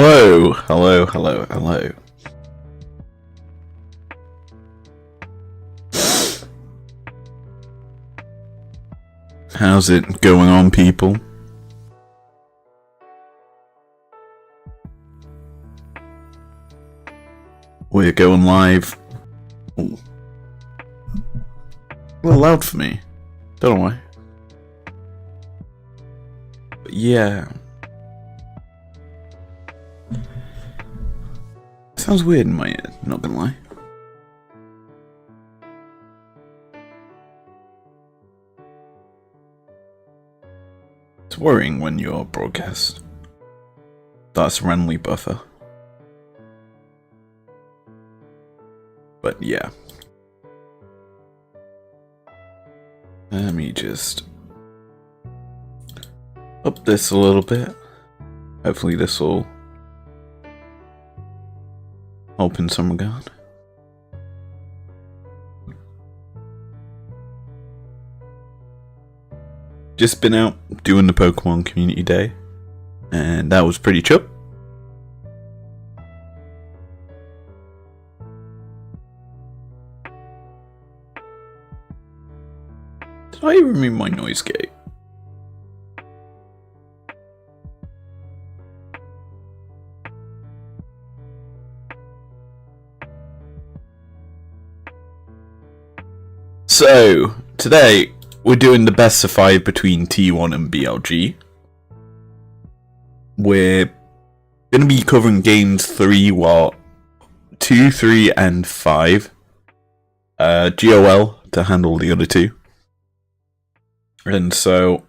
Hello, hello, hello, hello. How's it going on, people? We're going live. Ooh. A little loud for me. Don't know why. But yeah. Sounds weird in my ear, not gonna lie. It's worrying when your broadcast starts randomly buffer. But yeah. Let me just up this a little bit. Hopefully this will help in some regard. Just been out doing the Pokemon Community Day, and that was pretty chill. Did I remove my noise gate? So, today we're doing the best of 5 between T1 and BLG. We're going to be covering games 3, 2, 3, and 5. GOL to handle the other 2. And so,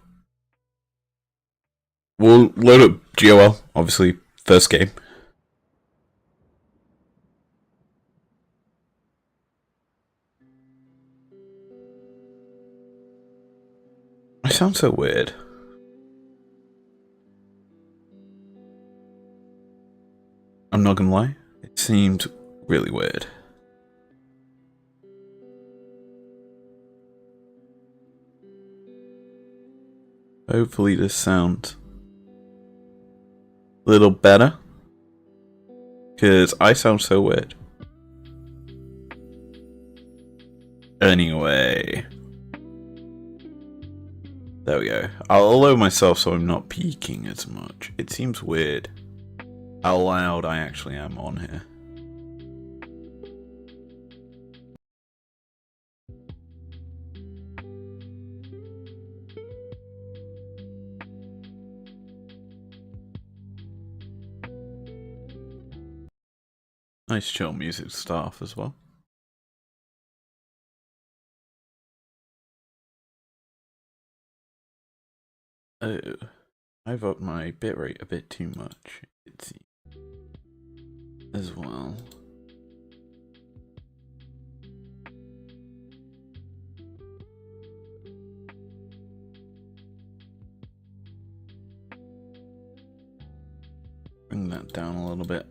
we'll load up GOL, obviously, first game. I sound so weird. I'm not gonna lie, it seemed really weird. Hopefully this sounds a little better, because I sound so weird. Anyway, there we go. I'll lower myself so I'm not peaking as much. It seems weird how loud I actually am on here. Nice chill music stuff as well. Oh, I've upped my bitrate a bit too much, it seems, as well. Bring that down a little bit.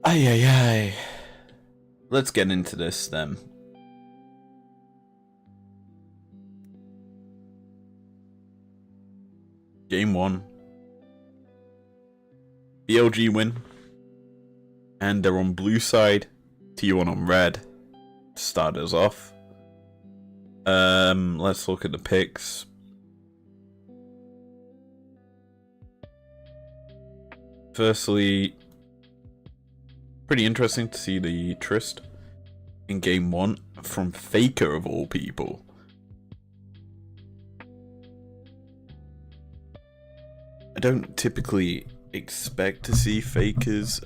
Ay. Let's get into this then. Game 1. BLG win. And they're on blue side. T1 on red. To start us off. Let's look at the picks. Firstly, pretty interesting to see the Trist in game 1 from Faker of all people. I don't typically expect to see Fakers.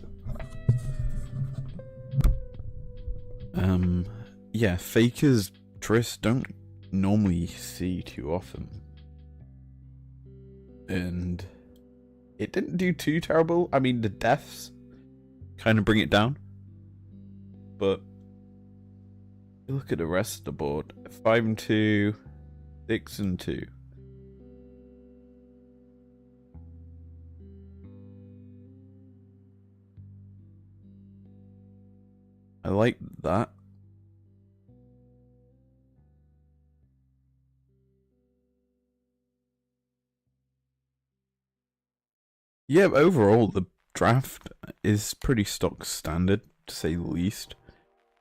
Yeah, Fakers Trist don't normally see too often. And it didn't do too terrible. I mean, the deaths kind of bring it down. But you look at the rest of the board. 5 and 2, 6 and 2. I like that. Yeah, overall, the draft is pretty stock standard, to say the least.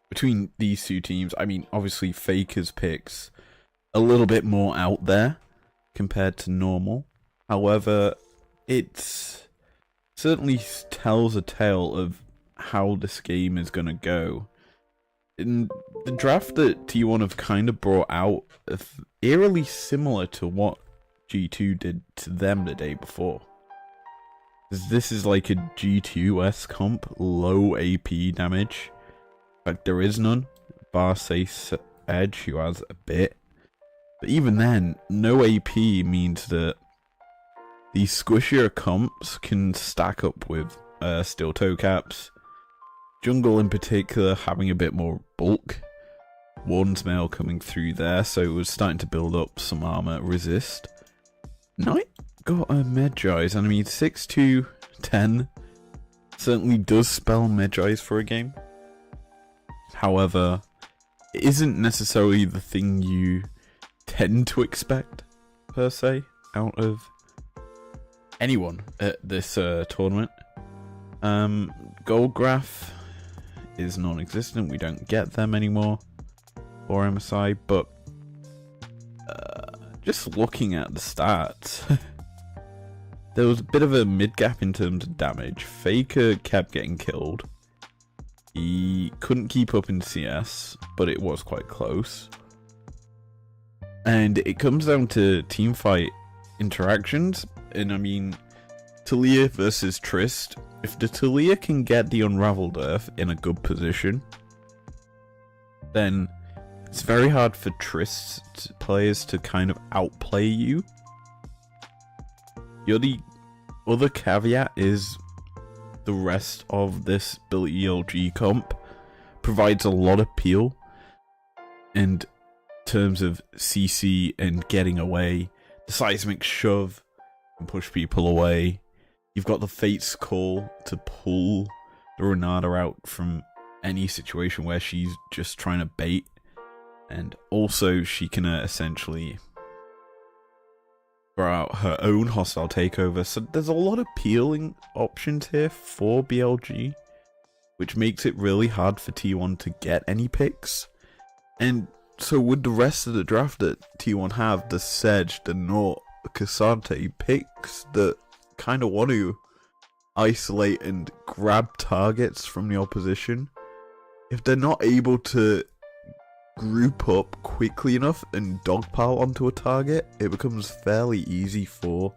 Between these two teams, I mean, obviously, Faker's picks a little bit more out there compared to normal. However, it certainly tells a tale of how this game is going to go. In the draft that T1 have kind of brought out, eerily similar to what G2 did to them the day before. This is like a G2S comp, low AP damage. In fact, there is none, bar say Edge, who has a bit. But even then, no AP means that these squishier comps can stack up with steel toe caps. Jungle in particular having a bit more bulk. Warden's Mail coming through there, so it was starting to build up some armor resist. Knight got a Medjai's, and I mean 6-2, 10 certainly does spell Medjai's for a game. However, it isn't necessarily the thing you tend to expect, per se, out of anyone at this tournament. Gold Graph is non-existent, we don't get them anymore, or MSI, but just looking at the stats, there was a bit of a mid-gap in terms of damage. Faker kept getting killed. He couldn't keep up in CS, but it was quite close. And it comes down to teamfight interactions, and I mean, Talia versus Trist. If the Talia can get the Unraveled Earth in a good position, then it's very hard for Trist players to kind of outplay you. The only other caveat is the rest of this Bilibilli comp provides a lot of peel in terms of CC and getting away. The seismic shove and push people away. You've got the Fate's Call to pull the Renata out from any situation where she's just trying to bait. And also she can essentially throw out her own hostile takeover. So there's a lot of peeling options here for BLG, which makes it really hard for T1 to get any picks. And so with the rest of the draft that T1 have, the Sedge, the Nort, the Cassante picks that kind of want to isolate and grab targets from the opposition, if they're not able to group up quickly enough and dogpile onto a target, it becomes fairly easy for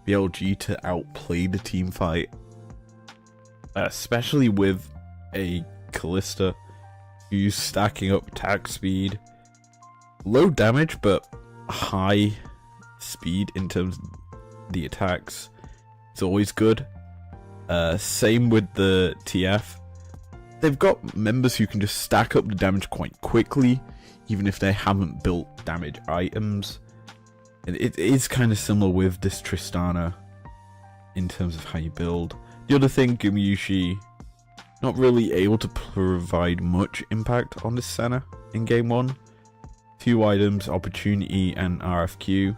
BLG to outplay the team fight, especially with a Callista who's stacking up attack speed, low damage but high speed in terms of the attacks. It's always good. Same with the TF. They've got members who can just stack up the damage quite quickly, even if they haven't built damage items. And it is kind of similar with this Tristana in terms of how you build. The other thing, Gumayushi, not really able to provide much impact on the Senna in game 1. 2 items, Opportunity and RFQ.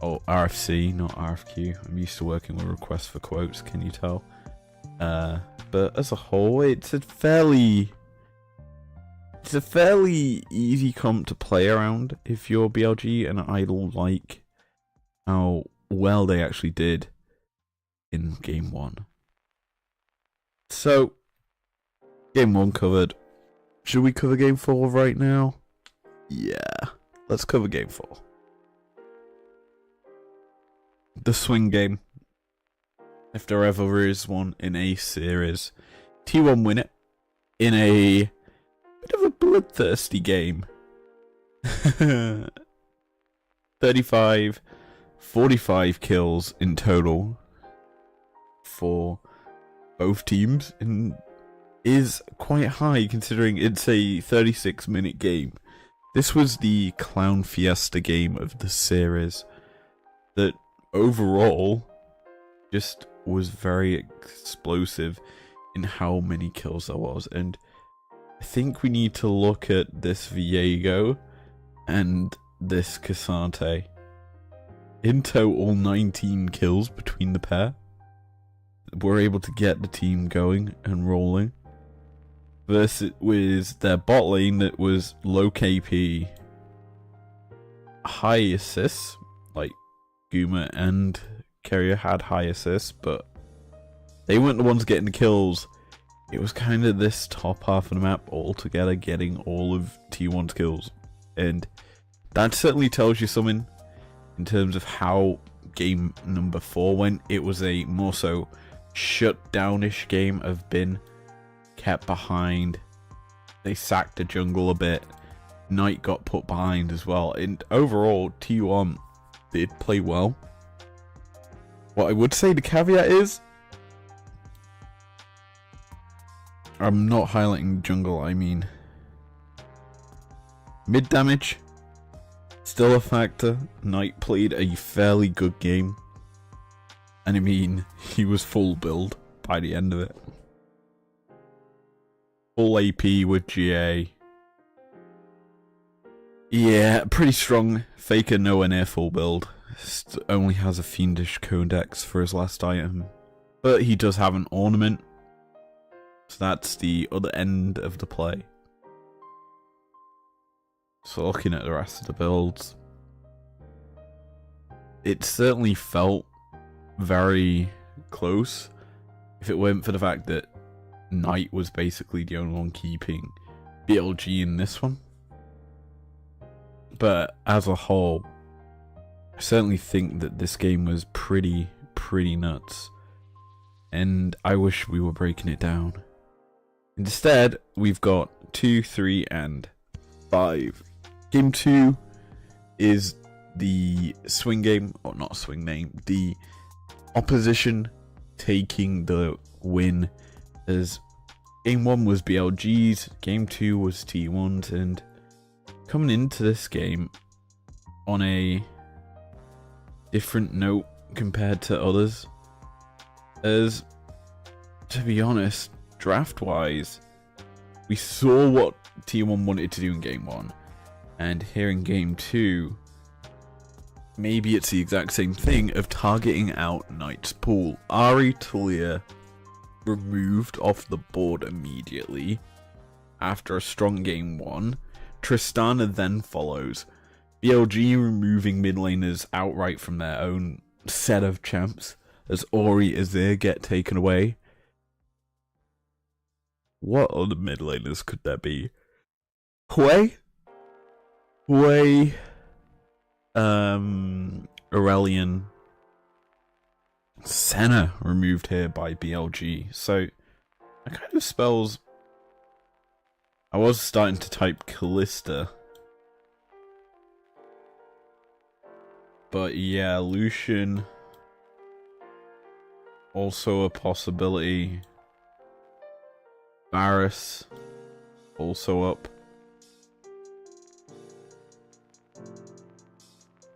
Oh, RFC, not RFQ. I'm used to working with requests for quotes, can you tell? But as a whole, it's a fairly easy comp to play around if you're BLG, and I like how well they actually did in game 1. So, game 1 covered. Should we cover game 4 right now? Yeah, let's cover game 4. The swing game. If there ever is one in a series. T1 win it in a bit of a bloodthirsty game. 35, 45 kills in total for both teams, and is quite high considering it's a 36-minute game. This was the Clown Fiesta game of the series that overall just was very explosive in how many kills there was, and I think we need to look at this Viego and this Casante. In total, 19 kills between the pair. We're able to get the team going and rolling. Versus with their bot lane that was low KP, high assists, like Guma and Carrier had high assists, but they weren't the ones getting the kills. It was kind of this top half of the map altogether getting all of T1's kills. And that certainly tells you something in terms of how game number 4 went. It was a more so shut downish game of Bin kept behind. They sacked the jungle a bit. Knight got put behind as well. And overall, T1 did play well. What I would say the caveat is, I'm not highlighting jungle, I mean mid damage, still a factor. Knight played a fairly good game. And I mean, he was full build by the end of it. Full AP with GA. Yeah, pretty strong. Faker nowhere near full build. Only has a fiendish codex for his last item. But he does have an ornament. So that's the other end of the play. So looking at the rest of the builds, it certainly felt very close. If it weren't for the fact that Knight was basically the only one keeping BLG in this one. But as a whole, I certainly think that this game was pretty nuts. And I wish we were breaking it down. Instead, we've got 2, 3, and 5. Game 2 is the swing game, or not swing name, the opposition taking the win, as game 1 was BLG's, game 2 was T1's, and coming into this game on a different note compared to others, as, to be honest, draft-wise, we saw what T1 wanted to do in game 1, and here in game 2, maybe it's the exact same thing of targeting out Knight's pool. Ahri Talia removed off the board immediately after a strong game 1. Tristana then follows. BLG removing mid laners outright from their own set of champs as Ori Azir get taken away. What other mid laners could there be? Hwei, Aurelion, Senna removed here by BLG. So that kind of spells. I was starting to type Callista, but yeah, Lucian also a possibility. Varus also up.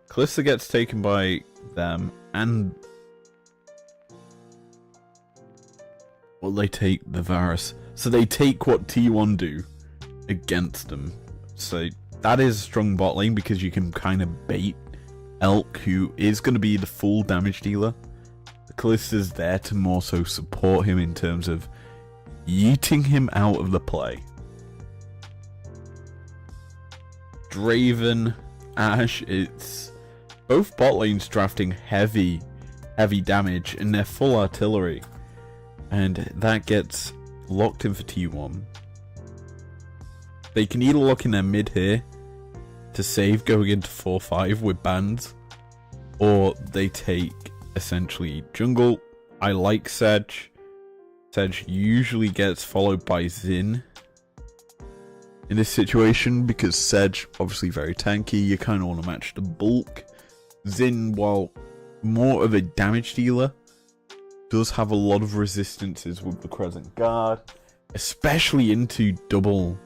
Callista gets taken by them, and well, they take the Varus. So they take what T1 do against them. So that is a strong bot lane because you can kind of bait Elk, who is going to be the full damage dealer. The Callista's there to more so support him in terms of yeeting him out of the play. Draven, Ashe, it's both bot lanes drafting heavy damage and they're full artillery. And that gets locked in for T1. They can either lock in their mid here to save going into 4-5 with bans, or they take essentially jungle. I like Sedge. Sedge usually gets followed by Xin in this situation because Sedge, obviously very tanky, you kind of want to match the bulk. Xin, while more of a damage dealer, does have a lot of resistances with the Crescent Guard, especially into double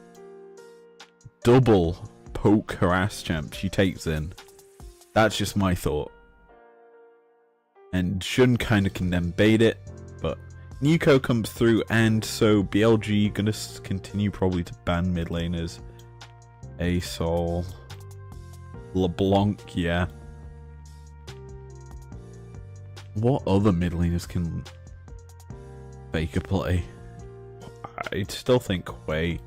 poke harass champs. She takes in. That's just my thought. And Shun kind of can then bait it, but Nico comes through, and so BLG gonna continue probably to ban mid laners. Asol. LeBlanc, yeah. What other mid laners can Faker play? I still think Quay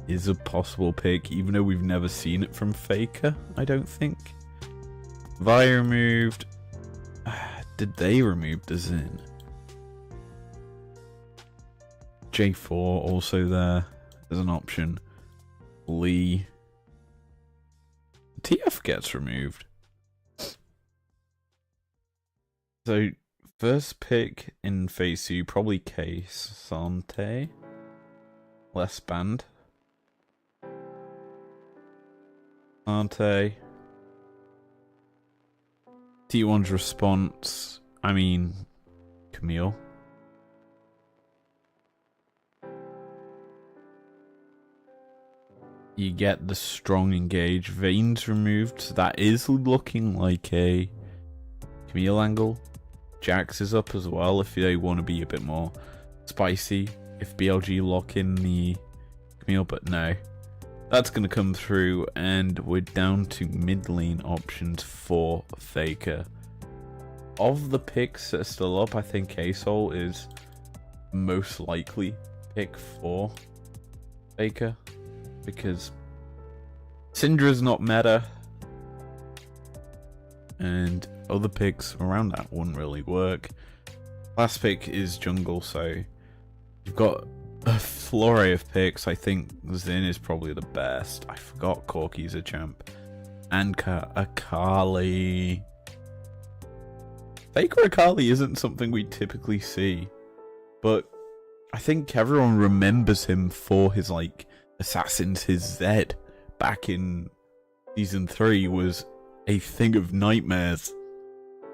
is a possible pick, even though we've never seen it from Faker, I don't think. Vi removed. Did they remove the Xin? J4 also there as an option. Lee. TF gets removed. So, first pick in phase 2, probably Case Sante. Less banned. Sante. T1's response. I mean, Camille. You get the strong engage. Vayne's removed, so that is looking like a Camille angle. Jax is up as well if they want to be a bit more spicy. If BLG lock in the Camille, but no. That's going to come through, and we're down to mid lane options for Faker. Of the picks that are still up, I think Asol is most likely pick for Faker. Because Syndra's not meta, and other picks around that wouldn't really work. Last pick is jungle, so you've got a flurry of picks. I think Xin is probably the best. I forgot Corky's a champ. And Akali. Faker Akali isn't something we typically see, but I think everyone remembers him for his like Assassins. His Zed back in season 3 was a thing of nightmares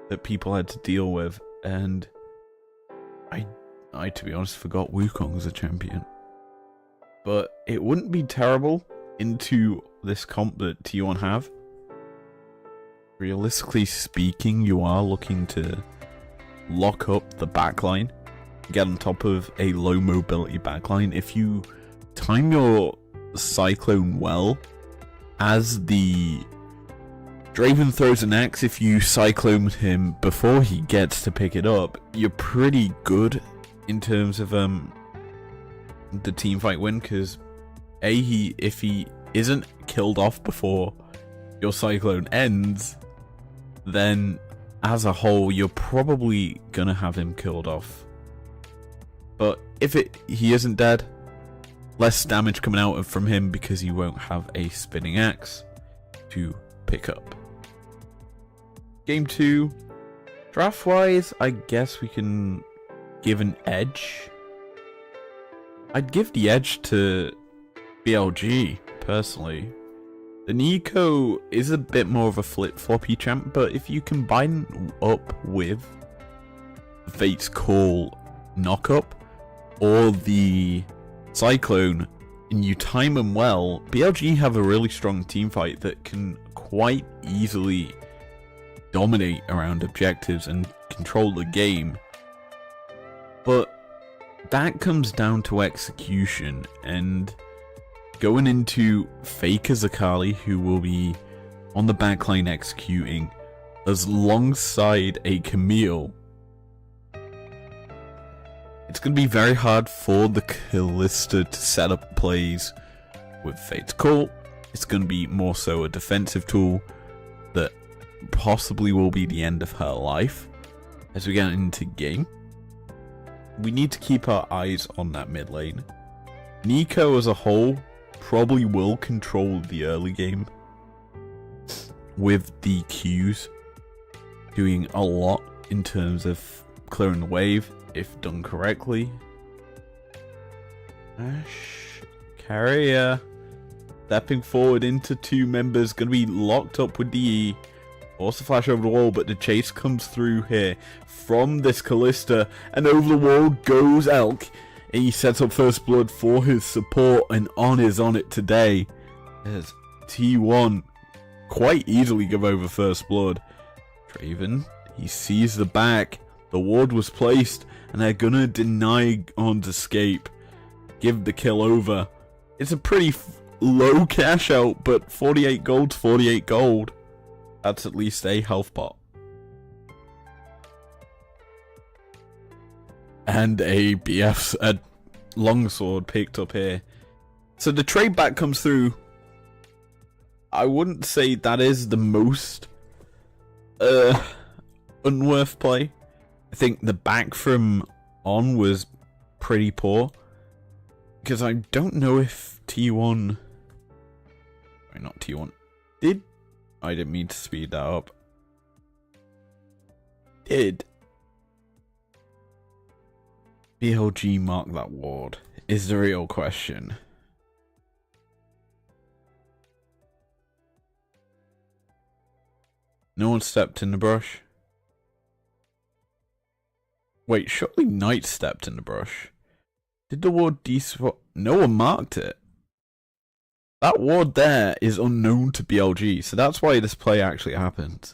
that people had to deal with, and I to be honest forgot Wukong as a champion. But it wouldn't be terrible into this comp that T1 have. Realistically speaking, you are looking to lock up the backline, get on top of a low mobility backline. If you time your Cyclone well, as the Draven throws an axe, if you Cyclone him before he gets to pick it up, you're pretty good in terms of the team fight win, because if he isn't killed off before your Cyclone ends, then as a whole you're probably gonna have him killed off. But if he isn't dead, less damage coming out from him because he won't have a spinning axe to pick up. Game 2, draft wise, I guess we can give an edge. I'd give the edge to BLG personally. The Nico is a bit more of a flip-floppy champ, but if you combine up with Fate's Call knockup or the Cyclone and you time them well, BLG have a really strong team fight that can quite easily dominate around objectives and control the game. But that comes down to execution, and going into Faker Akali, who will be on the backline executing alongside a Camille, it's going to be very hard for the Kalista to set up plays with Fate's Call. It's going to be more so a defensive tool that possibly will be the end of her life as we get into game. We need to keep our eyes on that mid lane. Nico as a whole probably will control the early game with the Qs doing a lot in terms of clearing the wave if done correctly. Ash Carrier stepping forward into 2 members, gonna be locked up with the E. Force the flash over the wall, but the chase comes through here from this Kalista, and over the wall goes Elk. And he sets up first blood for his support, and on is on it today as T1 quite easily give over first blood. Draven, he sees the back, the ward was placed, and they're gonna deny On's escape, give the kill over. It's a pretty low cash out, but 48 gold, 48 gold. That's at least a health pot. And a BF's a longsword picked up here. So the trade back comes through. I wouldn't say that is the most unworth play. I think the back from On was pretty poor. Because I don't know if T1... Sorry, not T1. Did... I didn't mean to speed that up. Did BLG mark that ward? Is the real question. No one stepped in the brush. Wait, surely Knight stepped in the brush. Did the ward deswap? No one marked it. That ward there is unknown to BLG, so that's why this play actually happened.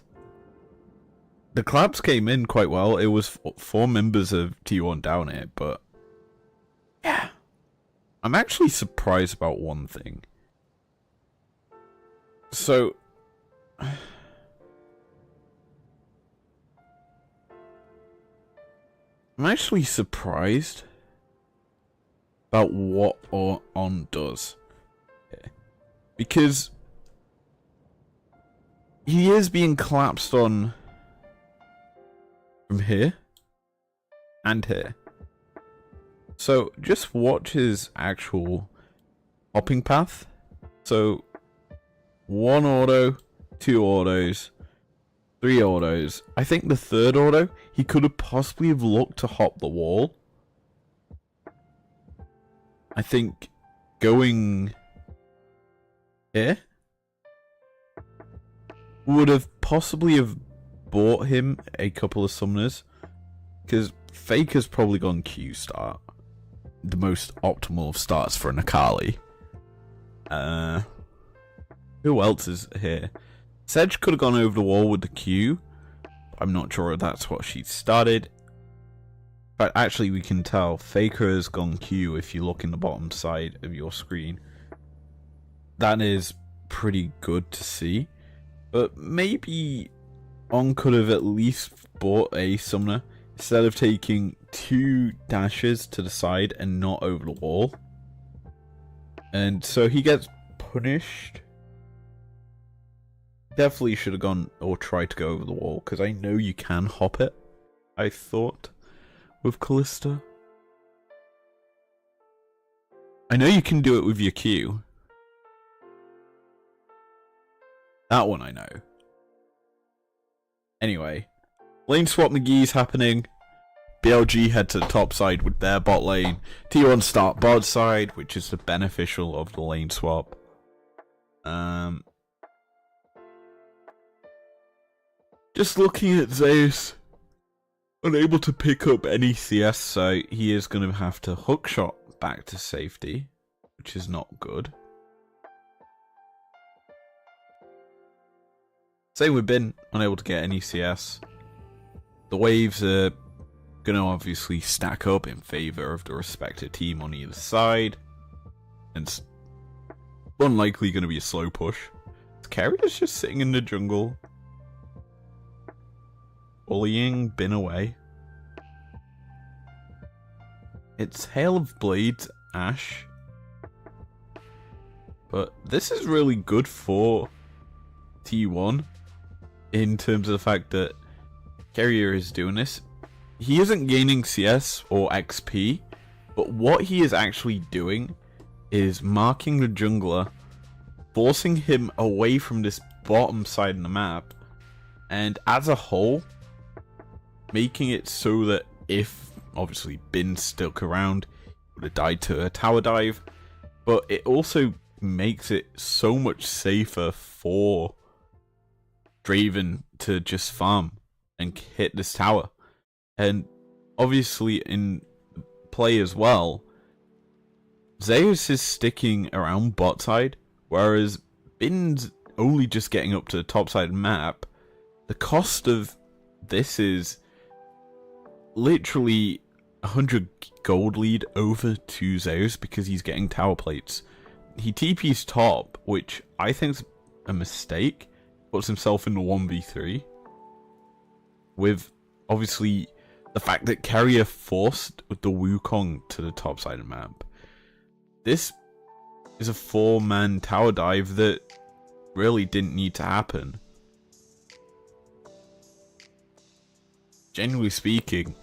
The collapse came in quite well. It was 4 members of T1 down it, but yeah. I'm actually surprised about one thing. So I'm actually surprised about what On does. Because he is being collapsed on from here and here. So just watch his actual hopping path. So 1 auto, 2 autos, 3 autos. I think the 3rd auto, he could have possibly have looked to hop the wall. I think going here would have possibly have bought him a couple of summoners, because Faker's probably gone Q start, the most optimal of starts for an Akali. Who else is here? Sedge could have gone over the wall with the Q. I'm not sure if that's what she started. But actually we can tell Faker has gone Q if you look in the bottom side of your screen. That is pretty good to see. But maybe On could have at least bought a summoner instead of taking 2 dashes to the side and not over the wall. And so he gets punished. Definitely should have gone or tried to go over the wall, because I know you can hop it, I thought, with Kalista. I know you can do it with your Q. That one I know. Anyway, lane swap McGee's happening. BLG head to the top side with their bot lane. T1 start bot side, which is the beneficial of the lane swap. Just looking at Zeus, unable to pick up any CS, so he is going to have to hookshot back to safety, which is not good. Same with Bin, unable to get any CS. The waves are going to obviously stack up in favour of the respective team on either side. And it's unlikely going to be a slow push. Carrier's just sitting in the jungle, bullying Bin away. It's Hail of Blades, Ash. But this is really good for T1 in terms of the fact that Carrier is doing this. He isn't gaining CS or XP, but what he is actually doing is marking the jungler, forcing him away from this bottom side of the map, and as a whole, making it so that if, obviously, Bin stuck around, he would have died to a tower dive, but it also makes it so much safer for Draven to just farm and hit this tower. And obviously in play as well, Zeus is sticking around bot side, whereas Bin's only just getting up to the top side of the map. The cost of this is literally 100 gold lead over to Zeus because he's getting tower plates. He TP's top, which I think's a mistake. Puts himself in the 1v3. With, obviously, the fact that Carrier forced the Wukong to the top side of the map. This is a 4-man tower dive that really didn't need to happen. Generally speaking,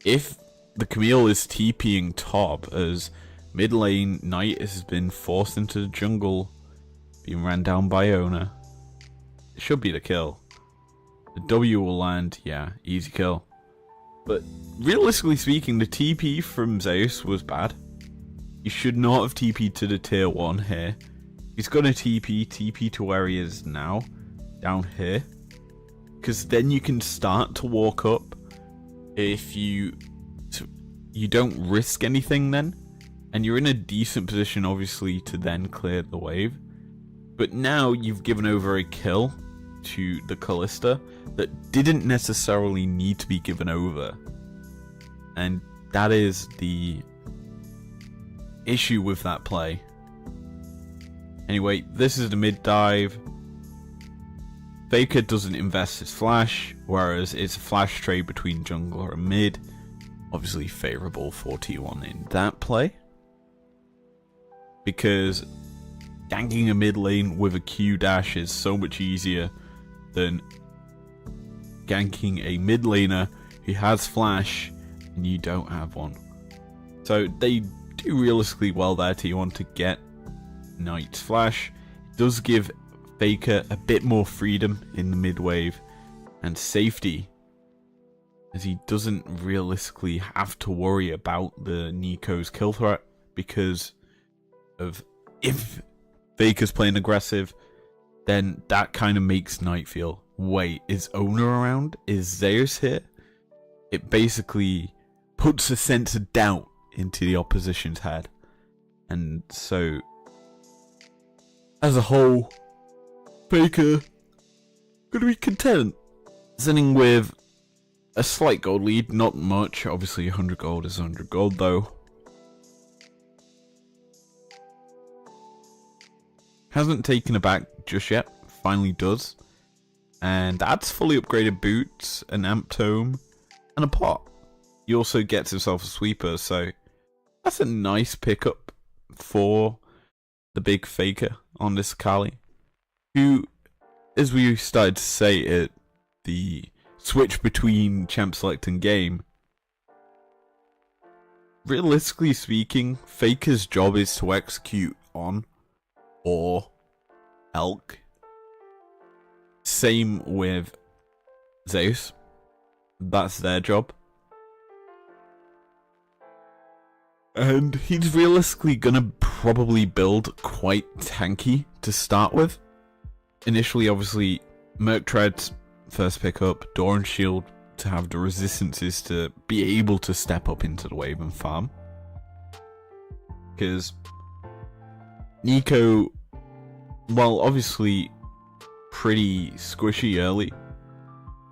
if the Camille is TPing top as mid lane Knight has been forced into the jungle, being ran down by Ona, it should be the kill. The W will land, yeah, easy kill. But realistically speaking, the TP from Zeus was bad. He should not have TP'd to the tier 1 here. He's gonna TP to where he is now, down here. Because then you can start to walk up if you don't risk anything then. And you're in a decent position, obviously, to then clear the wave. But now you've given over a kill to the Callista that didn't necessarily need to be given over. And that is the issue with that play. Anyway, this is the mid dive. Faker doesn't invest his flash, whereas it's a flash trade between jungler and mid. Obviously favourable for T1 in that play. Because ganking a mid lane with a Q dash is so much easier than ganking a mid laner who has flash and you don't have one. So they do realistically well there, T1, to get Knight's flash. It does give Faker a bit more freedom in the mid wave and safety, as he doesn't realistically have to worry about the Nico's kill threat, because of if Faker's playing aggressive, then that kind of makes Knight feel, wait, is Ona around? Is Zeus here? It basically puts a sense of doubt into the opposition's head. And so, as a whole, Faker gonna be content sitting with a slight gold lead, not much. Obviously 100 gold is 100 gold though. Hasn't taken it back just yet, finally does. And that's fully upgraded boots, an amp tome, and a pot. He also gets himself a sweeper, so that's a nice pickup for the big Faker on this Kali, who, as we started to say at the switch between champ select and game, realistically speaking, Faker's job is to execute on or Elk. Same with Zeus. That's their job. And he's realistically gonna probably build quite tanky to start with. Initially, obviously, Merc Tread's first pickup, Door and Shield to have the resistances to be able to step up into the wave and farm. Because Nico, while obviously pretty squishy early,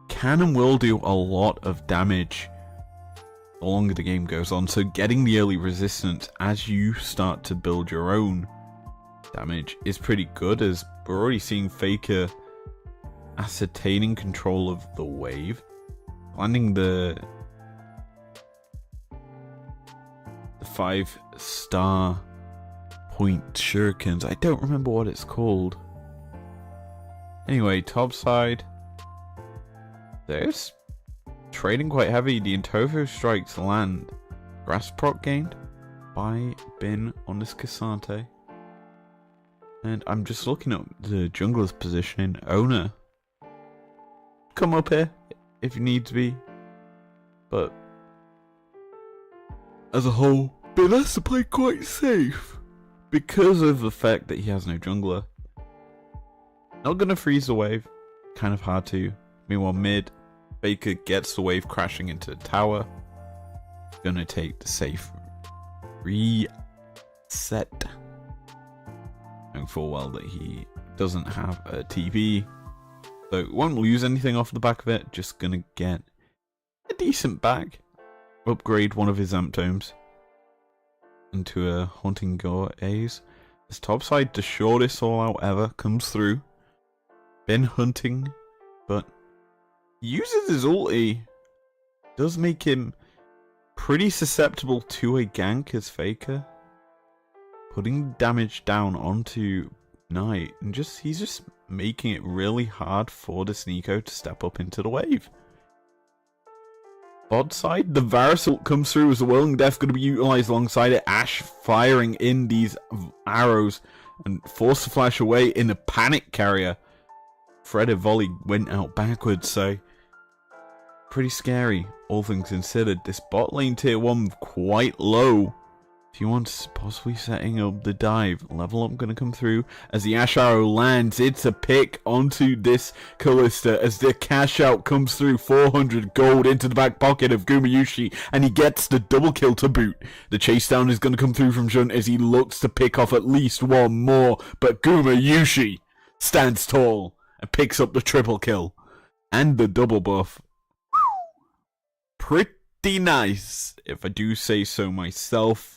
can and will do a lot of damage the longer the game goes on. So getting the early resistance as you start to build your own damage is pretty good, as we're already seeing Faker ascertaining control of the wave, landing the 5-star point shurikens. I don't remember what it's called. Anyway, top side, there's trading quite heavy. The Intofo strikes land. Grass proc gained by Bin on this Cassante. And I'm just looking at the jungler's positioning. Ona, come up here if you need to be. But as a whole, Bin has to play quite safe because of the fact that he has no jungler. Not gonna freeze the wave, kind of hard to. Meanwhile, mid, Faker gets the wave crashing into the tower. Gonna take the safe reset. Knowing full well that he doesn't have a TP, so won't lose anything off the back of it. Just gonna get a decent bag. upgrade one of his amp tomes into a Haunting Gore A's. His topside, the shortest all out ever, comes through. Been hunting, but uses his ulti. Does make him pretty susceptible to a gank as Faker. Putting damage down onto Knight, and he's just making it really hard for the Sneeko to step up into the wave. Bot side, the Varus ult comes through as the Whirling Death going to be utilized alongside it. Ashe firing in these arrows and forced to flash away in a panic carrier. Freddy volley went out backwards, so pretty scary, all things considered. This bot lane tier 1 quite low. T1's possibly setting up the dive. Level up going to come through as the Ashe arrow lands. It's a pick onto this Kalista as the cash out comes through. 400 gold into the back pocket of Gumayusi, and he gets the double kill to boot. The chase down is going to come through from Jun as he looks to pick off at least one more, but Gumayusi stands tall and picks up the triple kill and the double buff. Pretty nice, if I do say so myself.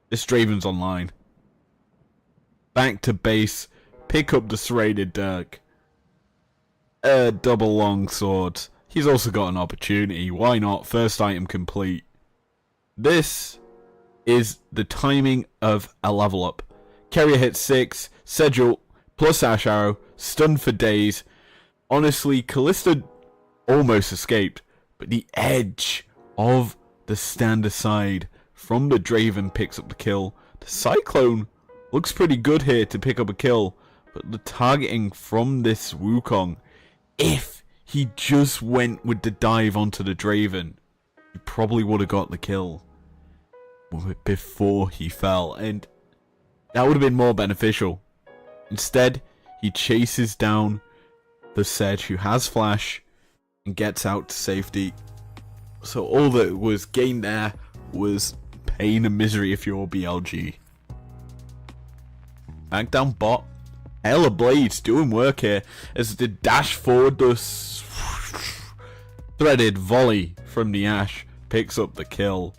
This Draven's online. Back to base. Pick up the serrated dirk. Double long sword. He's also got an opportunity. Why not? First item complete. This is the timing of a level up. Carrier hits 6. Sedgel plus Ashe arrow. Stunned for days. Honestly, Kalista almost escaped. But the edge of the stand aside from the Draven picks up the kill. The Cyclone looks pretty good here to pick up a kill, but the targeting from this Wukong, if he just went with the dive onto the Draven, he probably would have got the kill before he fell, and that would have been more beneficial. Instead, he chases down the Sedge, who has flash, and gets out to safety. So all that was gained there was pain and misery if you're BLG. Back down bot. Hail of Blades doing work here as the dash forward, the threaded volley from the Ashe picks up the kill.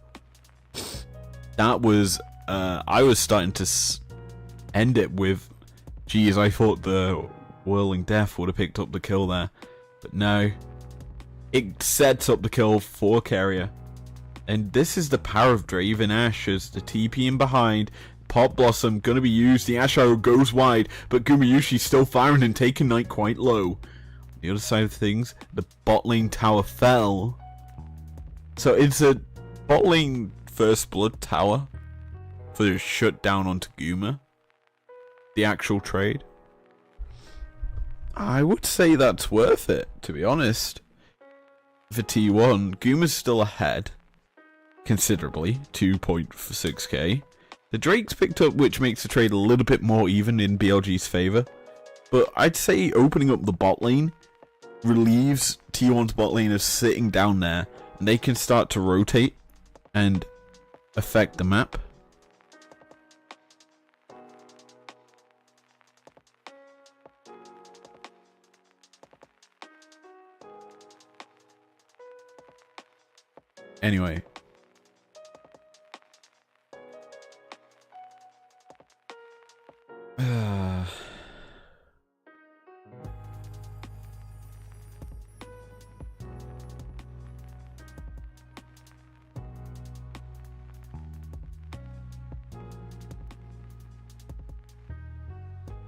That was, I was starting to end it with, geez, I thought the Whirling Death would have picked up the kill there. But no, it sets up the kill for Carrier. And this is the power of Draven Ashe as the TP in behind. Pop Blossom going to be used. The Ashe arrow goes wide, but Gumayusi's still firing and taking Knight quite low. On the other side of things, the bot lane tower fell. So it's a bot lane first blood tower for the shutdown onto Guma. The actual trade. I would say that's worth it, to be honest. For T1, Guma's still ahead. Considerably, 2.6k. The Drake's picked up, which makes the trade a little bit more even in BLG's favour. But I'd say opening up the bot lane relieves T1's bot lane of sitting down there, and they can start to rotate and affect the map. Anyway.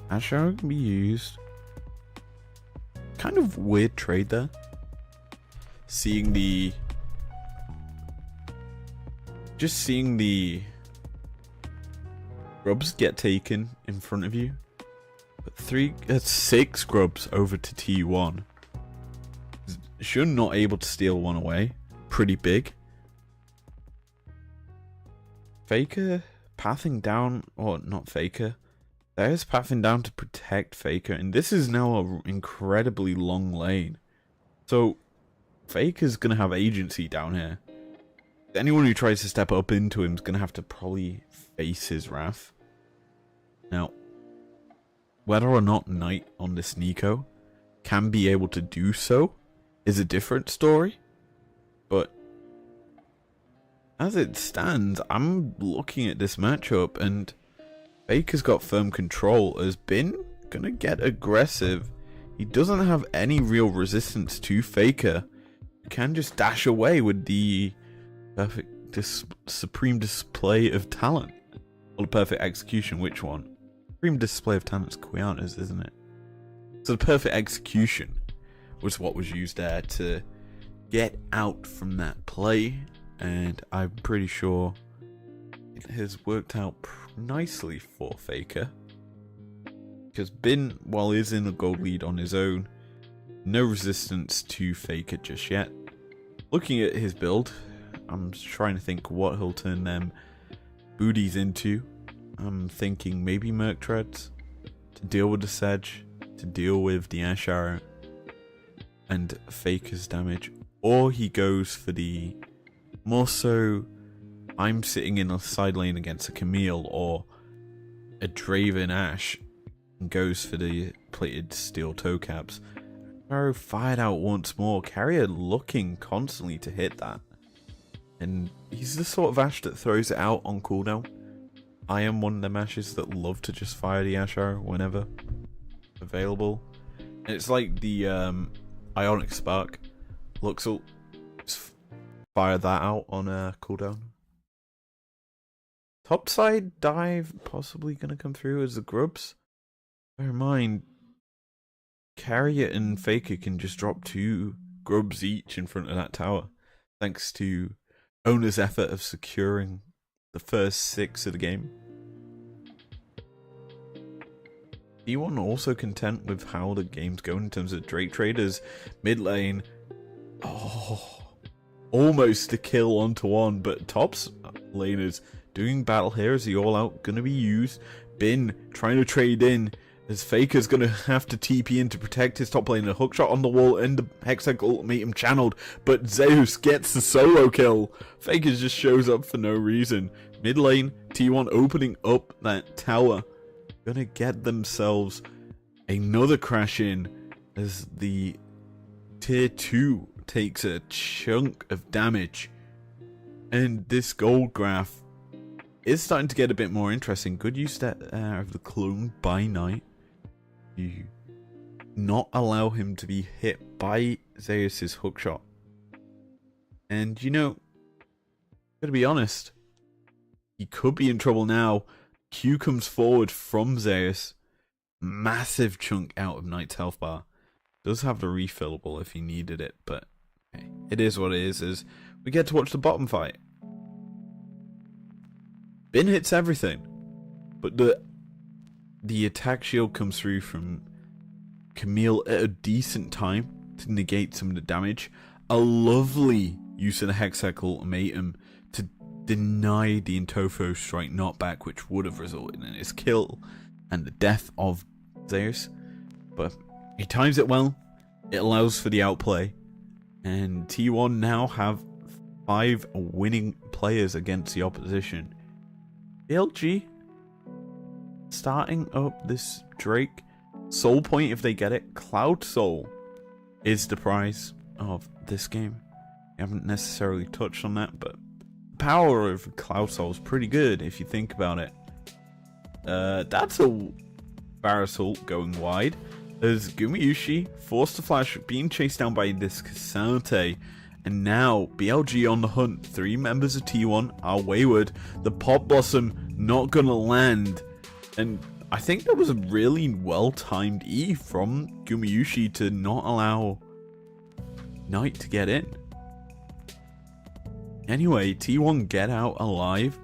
Ashe arrow can be used. Kind of weird trade there. Seeing the grubs get taken in front of you. But 6 grubs over to T1. Shun not able to steal one away. Pretty big. Faker pathing down, or not Faker. There's pathing down to protect Faker, and this is now an incredibly long lane. So Faker's gonna have agency down here. Anyone who tries to step up into him is gonna have to probably face his wrath. Now, whether or not Knight on this Nico can be able to do so is a different story. But as it stands, I'm looking at this matchup and Faker's got firm control. Has been gonna get aggressive. He doesn't have any real resistance to Faker. He can just dash away with the perfect supreme display of talent. Or the perfect execution, which one? Supreme display of talent's Quiana's, isn't it? So the perfect execution was what was used there to get out from that play, and I'm pretty sure it has worked out nicely for Faker. Because Bin, while he's in a gold lead on his own, no resistance to Faker just yet. Looking at his build, I'm trying to think what he'll turn them booties into. I'm thinking maybe Merc Treads to deal with the Sedge, to deal with the Ash Arrow and Faker's damage, or he goes for the more so I'm sitting in a side lane against a Camille or a Draven Ash and goes for the plated steel toe caps. Arrow fired out once more, Carrier looking constantly to hit that, and he's the sort of Ash that throws it out on cooldown. I am one of them Ashes that love to just fire the Ash Arrow whenever available. And it's like the Ionic Spark. Luxel, just fire that out on a cooldown. Topside dive possibly going to come through as the grubs. Bear in mind, Carrier and Faker can just drop 2 grubs each in front of that tower, thanks to owner's effort of securing the first 6 of the game. T1 also content with how the game's going in terms of Drake traders. Mid lane, almost a kill onto one, but Top's laners doing battle here as the all out gonna be used. Bin trying to trade in as Faker's gonna have to TP in to protect his top lane. A hookshot on the wall and the Hextech ultimate channeled, but Zeus gets the solo kill. Faker just shows up for no reason. Mid lane, T1 opening up that tower, gonna get themselves another crash in as the tier 2 takes a chunk of damage, and this gold graph is starting to get a bit more interesting. Good use there of the clone by night to not allow him to be hit by Zeus's hookshot. And you know, gotta be honest, he could be in trouble now. Q comes forward from Zeus, massive chunk out of Knight's health bar. Does have the refillable if he needed it, but hey, it is what it is. As we get to watch the bottom fight. Bin hits everything, but the attack shield comes through from Camille at a decent time to negate some of the damage. A lovely use of the Hextech ultimatum to deny the Intofo strike knockback, which would have resulted in his kill and the death of Zeus. But he times it well, it allows for the outplay, and T1 now have 5 winning players against the opposition. LG starting up this Drake. Soul Point if they get it. Cloud Soul is the prize of this game. We haven't necessarily touched on that, but the power of Cloud Soul is pretty good if you think about it. That's a Barasult going wide. There's Gumayushi forced to flash, being chased down by this Cassante. And now, BLG on the hunt. 3 members of T1 are wayward. The Pop Blossom not gonna land. And I think that was a really well-timed E from Gumayushi to not allow Knight to get in. Anyway, T1 get out alive.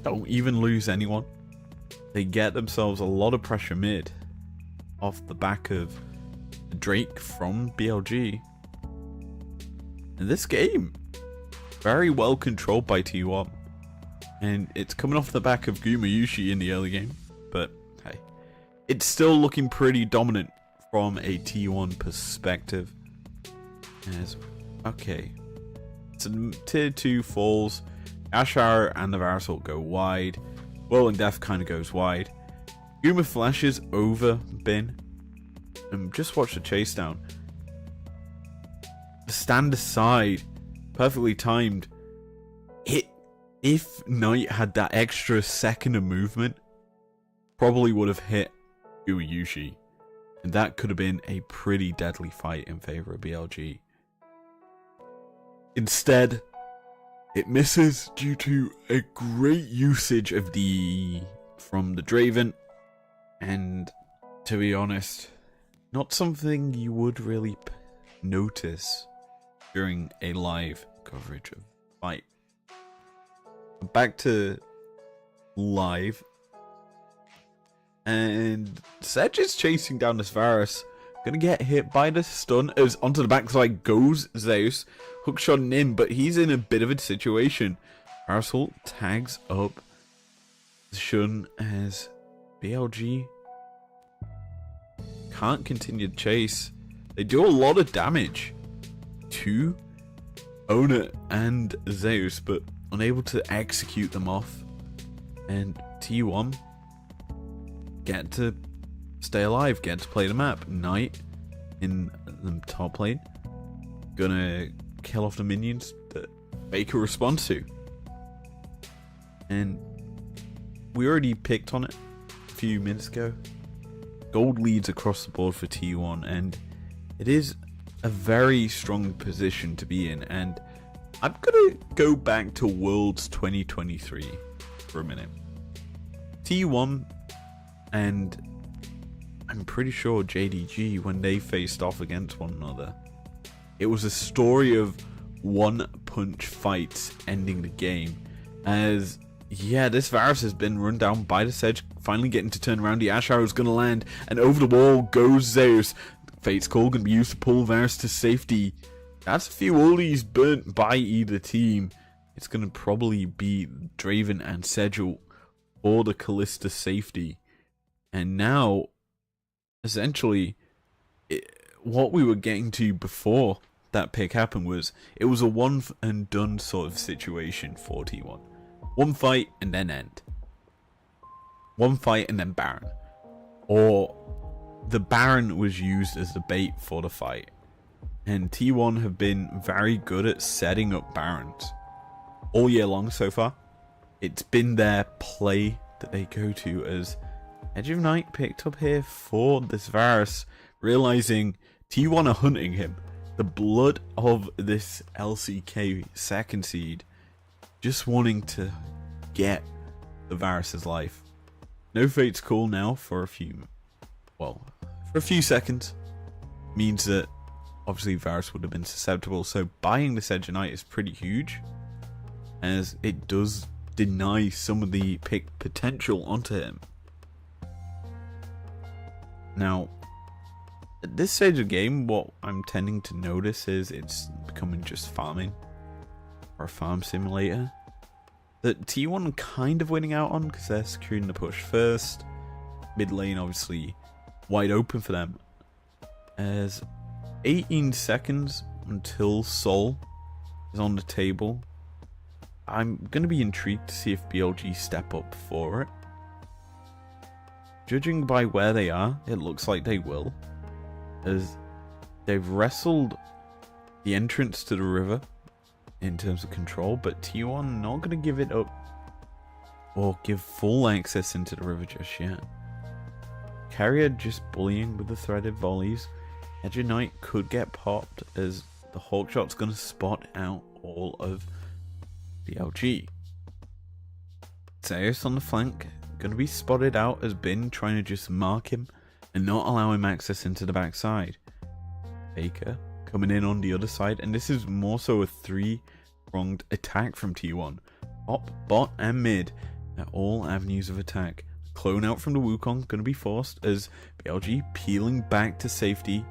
Don't even lose anyone. They get themselves a lot of pressure mid off the back of Drake from BLG. And this game, very well controlled by T1. And it's coming off the back of Gumayushi in the early game. But hey, it's still looking pretty dominant from a T1 perspective. As, okay, so tier 2 falls. Ashar and the Varasult go wide. Whirling Death kind of goes wide. Guma flashes over Bin. And just watch the chase down. Stand aside, perfectly timed, If Knight had that extra second of movement, probably would have hit Uyushi. And that could have been a pretty deadly fight in favor of BLG. Instead, it misses due to a great usage of from the Draven. And to be honest, not something you would really notice during a live coverage of fight. Back to live. And Sedge is chasing down this Varus. Gonna get hit by the stun as onto the backside goes Zeus. Hookshot in, but he's in a bit of a situation. Varus ult tags up Shun as BLG can't continue the chase. They do a lot of damage to Owner and Zeus, but unable to execute them off. And T1 get to stay alive, get to play the map. Knight in the top lane, gonna kill off the minions that Faker responds to. And we already picked on it a few minutes ago. Gold leads across the board for T1, and it is a very strong position to be in. And I'm gonna go back to Worlds 2023 for a minute. T1 and I'm pretty sure JDG, when they faced off against one another, it was a story of one punch fights ending the game. As yeah, this Varus has been run down by the Sedge, finally getting to turn around. The Ash Arrow is going to land, and over the wall goes Zeus. Fate's Call going to be used to pull Varus to safety. That's a few oldies burnt by either team. It's going to probably be Draven and Sedge for the Callista safety. And now, essentially, what we were getting to before that pick happened was, it was a one and done sort of situation for T1. One fight and then end. One fight and then Baron. Or the Baron was used as the bait for the fight. And T1 have been very good at setting up Barons all year long so far. It's been their play that they go to, as Edge of Night picked up here for this Varus, realizing T1 are hunting him. The blood of this LCK second seed, just wanting to get the Varus's life. No Fate's Call now for a few seconds means that obviously Varus would have been susceptible, so buying this Edge of Night is pretty huge, as it does deny some of the pick potential onto him. Now, at this stage of the game, what I'm tending to notice is it's becoming just farming, or a farm simulator, that T1 are kind of winning out on, because they're securing the push first. Mid lane obviously wide open for them, as 18 seconds until Sol is on the table. I'm going to be intrigued to see if BLG step up for it. Judging by where they are, it looks like they will, as they've wrestled the entrance to the river in terms of control, but T1 not going to give it up or give full access into the river just yet. Carrier just bullying with the threaded volleys. Edge of Night could get popped, as the Hawkshot's going to spot out all of BLG. Zeus on the flank, going to be spotted out as Bin trying to just mark him and not allow him access into the backside. Faker coming in on the other side, and this is more so a three-pronged attack from T1. Top, bot, and mid at all avenues of attack. Clone out from the Wukong going to be forced, as BLG peeling back to safety,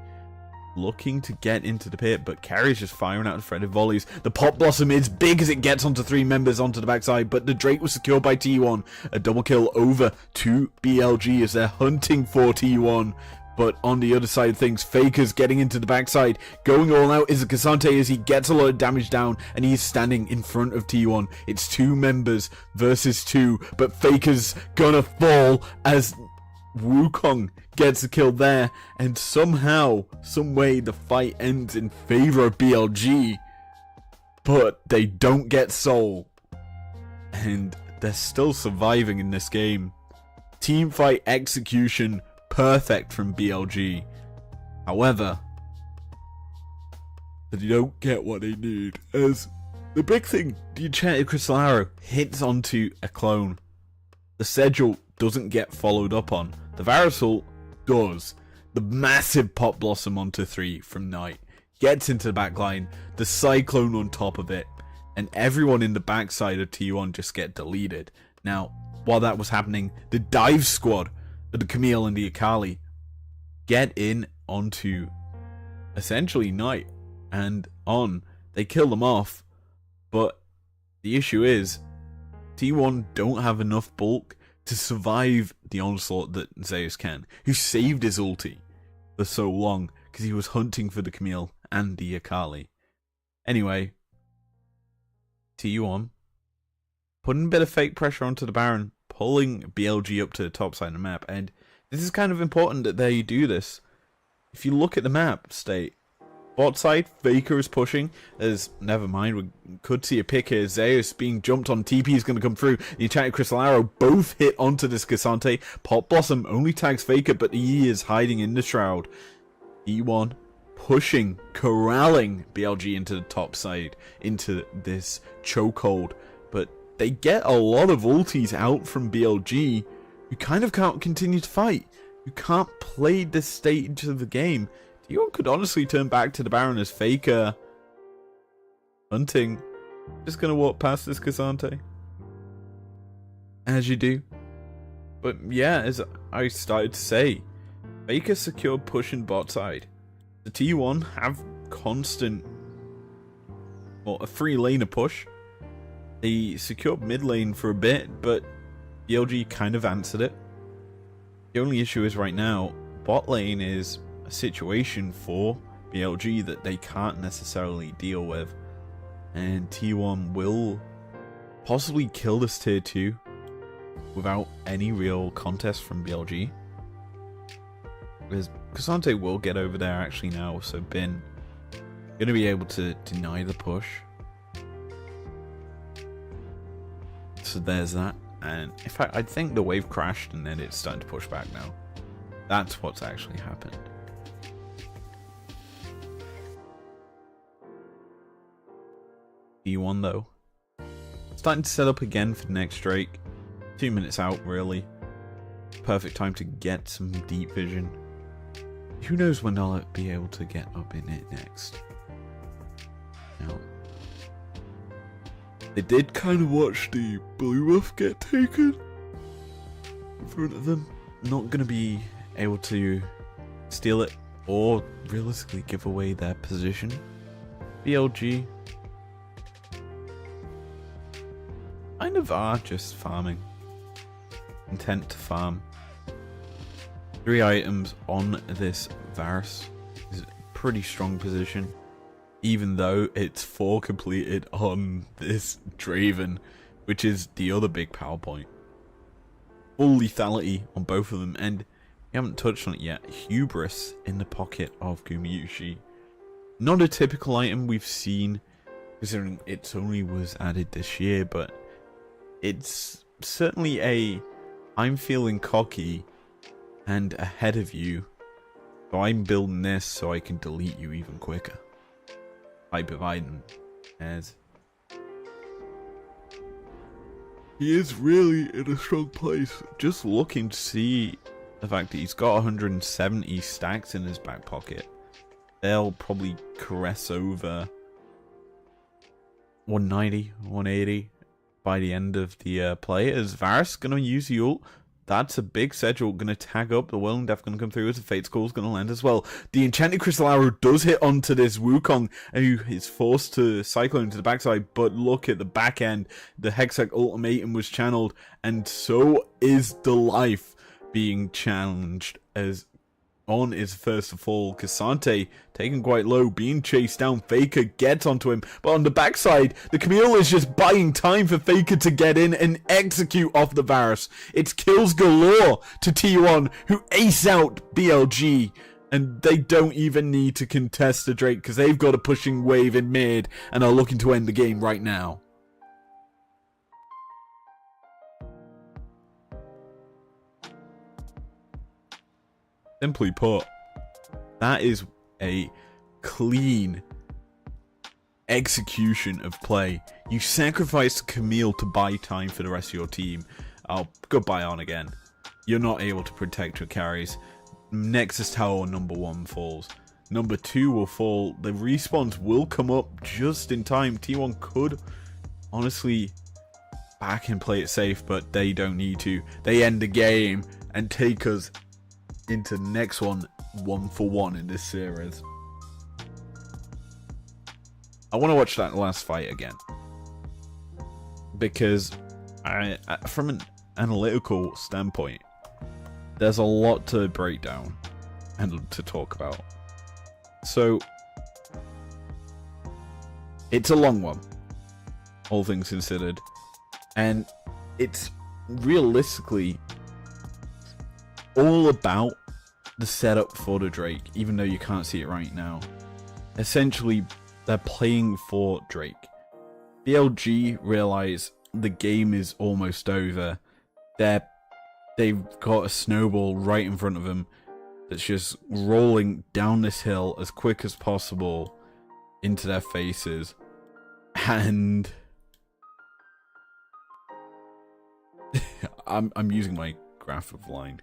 looking to get into the pit, but Carrier's just firing out the threaded volleys. The Pop Blossom is big as it gets onto three members onto the backside, but the Drake was secured by T1. A double kill over to BLG as they're hunting for T1. But on the other side of things, Faker's getting into the backside. Going all out is a Cassante as he gets a lot of damage down, and he's standing in front of T1. It's two members versus two, but Faker's gonna fall as Wukong gets a kill there, and somehow, someway, the fight ends in favor of BLG, but they don't get Soul. and they're still surviving in this game. Team fight execution perfect from BLG. However, they don't get what they need, as the big thing, the enchanted crystal arrow hits onto a clone. The Sigil doesn't get followed up on. The Varus ult does. The massive Pop Blossom onto 3 from Knight gets into the back line, the Cyclone on top of it, and everyone in the backside of T1 just get deleted. Now, while that was happening, the dive squad of the Camille and the Akali get in onto essentially Knight and on. They kill them off, but the issue is T1 don't have enough bulk to survive the onslaught that Zeus can, who saved his ulti for so long because he was hunting for the Camille and the Akali. Anyway, T1 putting a bit of fake pressure onto the Baron, pulling BLG up to the top side of the map, and this is kind of important that they do this. If you look at the map state, bot side, Faker is pushing, as never mind, we could see a pick here. Zeus being jumped on, TP is going to come through, the enchanted crystal arrow both hit onto this Cassante. Pop Blossom only tags Faker, but he is hiding in the shroud. E1 pushing, corralling BLG into the top side, into this chokehold, but they get a lot of ultis out from BLG. You kind of can't continue to fight. You can't play this stage of the game. T1 could honestly turn back to the Baron as Faker hunting. Just gonna walk past this Cassante, as you do. But yeah, as I started to say, Faker secured pushing bot side. The T1 have constant, well, a free laner push. They secured mid lane for a bit, but BLG kind of answered it. The only issue is right now, bot lane is a situation for BLG that they can't necessarily deal with. And T1 will possibly kill this tier 2 without any real contest from BLG. Because Cassante will get over there actually now, so Bin going to be able to deny the push. So there's that. And in fact, I think the wave crashed and then it's starting to push back now. That's what's actually happened. D1 though, starting to set up again for the next Drake. 2 minutes out, really. Perfect time to get some deep vision. Who knows when I'll be able to get up in it next. Now, they did kind of watch the blue buff get taken in front of them. Not going to be able to steal it or realistically give away their position. BLG kind of are just farming. Intent to farm. 3 items on this Varus is a pretty strong position. Even though it's 4 completed on this Draven, which is the other big power point. Full lethality on both of them, and we haven't touched on it yet. Hubris in the pocket of Gumayusi. Not a typical item we've seen, considering it only was added this year, but it's certainly a I'm feeling cocky and ahead of you, so I'm building this so I can delete you even quicker type of item, as he is really in a strong place. Just looking to see the fact that he's got 170 stacks in his back pocket. They'll probably caress over 190, 180 by the end of the play, as Varus going to use the ult. That's a big Sigil going to tag up. The Whirling Death going to come through as the Fate's Call is going to land as well. The Enchanted Crystal Arrow does hit onto this Wukong, who is forced to Cyclone to the backside. But look at the back end. The Hextech Ultimatum was channeled, and so is the life being challenged, as on is first to fall. Cassante taken quite low, being chased down. Faker gets onto him, but on the backside, the Camille is just buying time for Faker to get in and execute off the Varus. It's kills galore to T1, who ace out BLG, and they don't even need to contest the Drake because they've got a pushing wave in mid and are looking to end the game right now. Simply put, that is a clean execution of play. You sacrificed Camille to buy time for the rest of your team. Oh, goodbye on again. You're not able to protect your carries. Nexus Tower number 1 falls. Number 2 will fall. The respawns will come up just in time. T1 could honestly back and play it safe, but they don't need to. They end the game and take us into the next one 1-for-1 in this series. I want to watch that last fight again, because from an analytical standpoint, there's a lot to break down and to talk about. So it's a long one, all things considered, and it's realistically all about the setup for the Drake, even though you can't see it right now. Essentially, they're playing for Drake. BLG realize the game is almost over. They've got a snowball right in front of them that's just rolling down this hill as quick as possible into their faces. And I'm using my graph of line.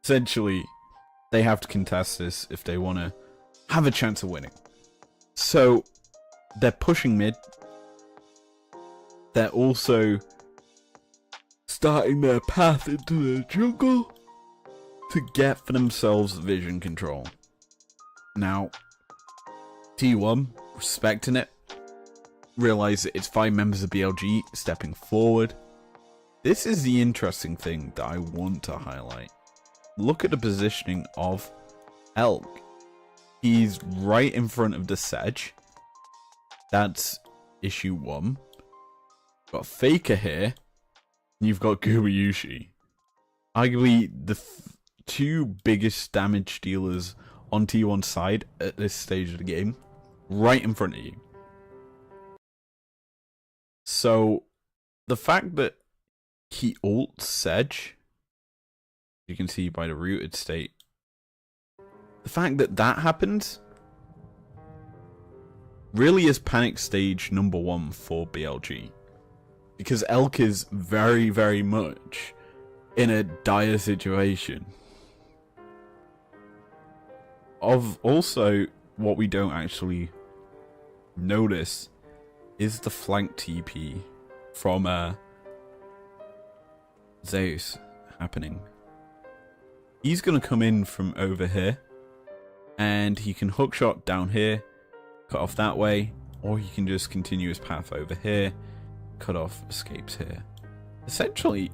Essentially, they have to contest this if they want to have a chance of winning. So they're pushing mid. They're also starting their path into the jungle to get for themselves vision control. Now, T1, respecting it, realize that it's 5 members of BLG stepping forward. This is the interesting thing that I want to highlight. Look at the positioning of Elk. He's right in front of the Sedge. That's issue 1. Got Faker here. And you've got Gubayushi. Arguably the 2 biggest damage dealers on T1's side at this stage of the game. Right in front of you. So, the fact that he ults Sedge, you can see by the rooted state, the fact that that happens really is panic stage number 1 for BLG. Because Elk is very, very much in a dire situation. Also, what we don't actually notice is the flank TP from Zeus happening. He's going to come in from over here, and he can hookshot down here, cut off that way, or he can just continue his path over here, cut off escapes here. Essentially,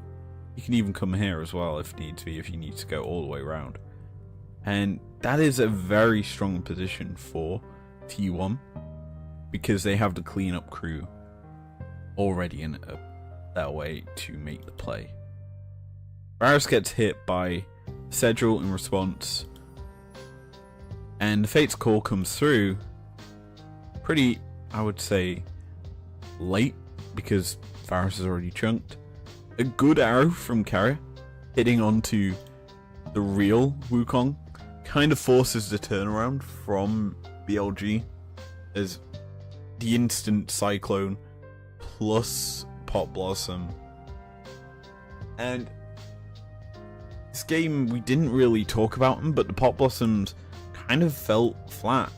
you can even come here as well if need to be, if you need to go all the way around. And that is a very strong position for T1, because they have the cleanup crew already in that way to make the play. Varus gets hit by Sedril in response, and the Fate's call comes through pretty, I would say, late, because Varus is already chunked. A good arrow from Carrier hitting onto the real Wukong kind of forces the turnaround from BLG, as the instant Cyclone plus Pot Blossom. And this game, we didn't really talk about them, but the Pot Blossoms kind of felt flat.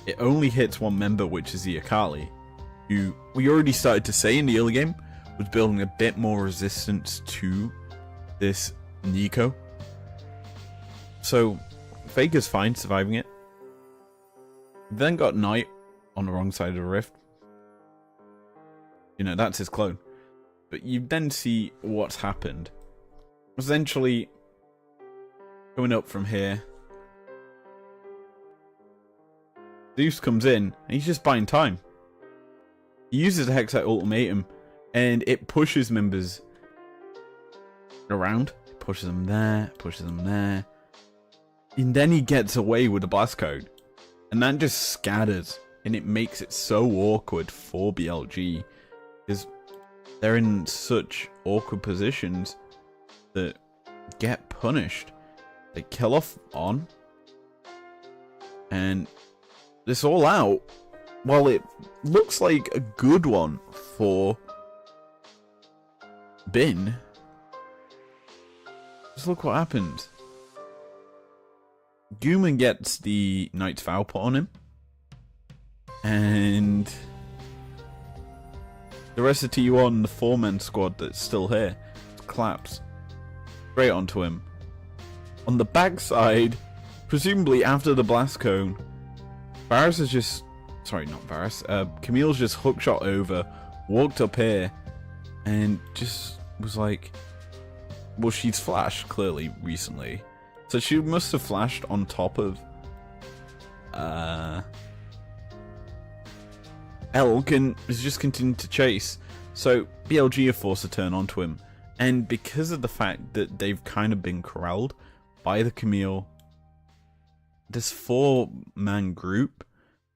It only hits 1 member, which is the Akali, who we already started to say in the early game was building a bit more resistance to this Nico. So Faker's fine surviving it. Then got Knight on the wrong side of the rift. You know, that's his clone. But you then see what's happened. Essentially, coming up from here, Zeus comes in, and he's just buying time. He uses a Hexite ultimatum, and it pushes members around. Pushes them there, pushes them there. And then he gets away with the blast code. And that just scatters, and it makes it so awkward for BLG, because they're in such awkward positions that get punished. They kill off On. And this all out, while it looks like a good one for Bin, just look what happens. Guman gets the Knight's Vow put on him. And the rest of T1, the 4-man squad that's still here, collapse straight onto him. On the backside, presumably after the blast cone, Varys is just... Sorry, not Varys. Camille's just hookshot over, walked up here, and just was like... Well, she's flashed, clearly, recently. So she must have flashed on top of... Elk, and has just continued to chase. So BLG are forced to turn onto him. And because of the fact that they've kind of been corralled by the Camille, this 4-man group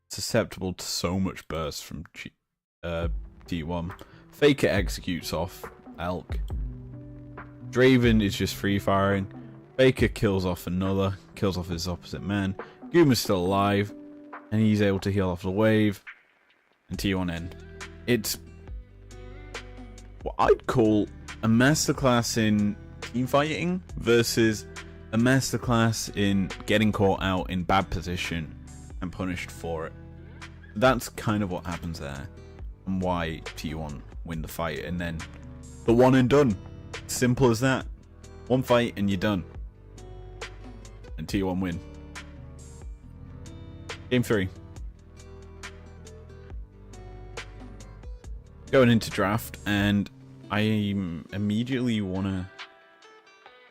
susceptible to so much burst from T1. Faker executes off Elk. Draven is just free firing. Faker kills off another, kills off his opposite man. Guma's still alive, and he's able to heal off the wave. And T1 end. It's what I'd call a masterclass in team fighting versus a masterclass in getting caught out in bad position and punished for it. That's kind of what happens there, and why T1 win the fight, and then the one and done. Simple as that. One fight and you're done. And T1 win. Game 3. Going into draft, and I immediately want to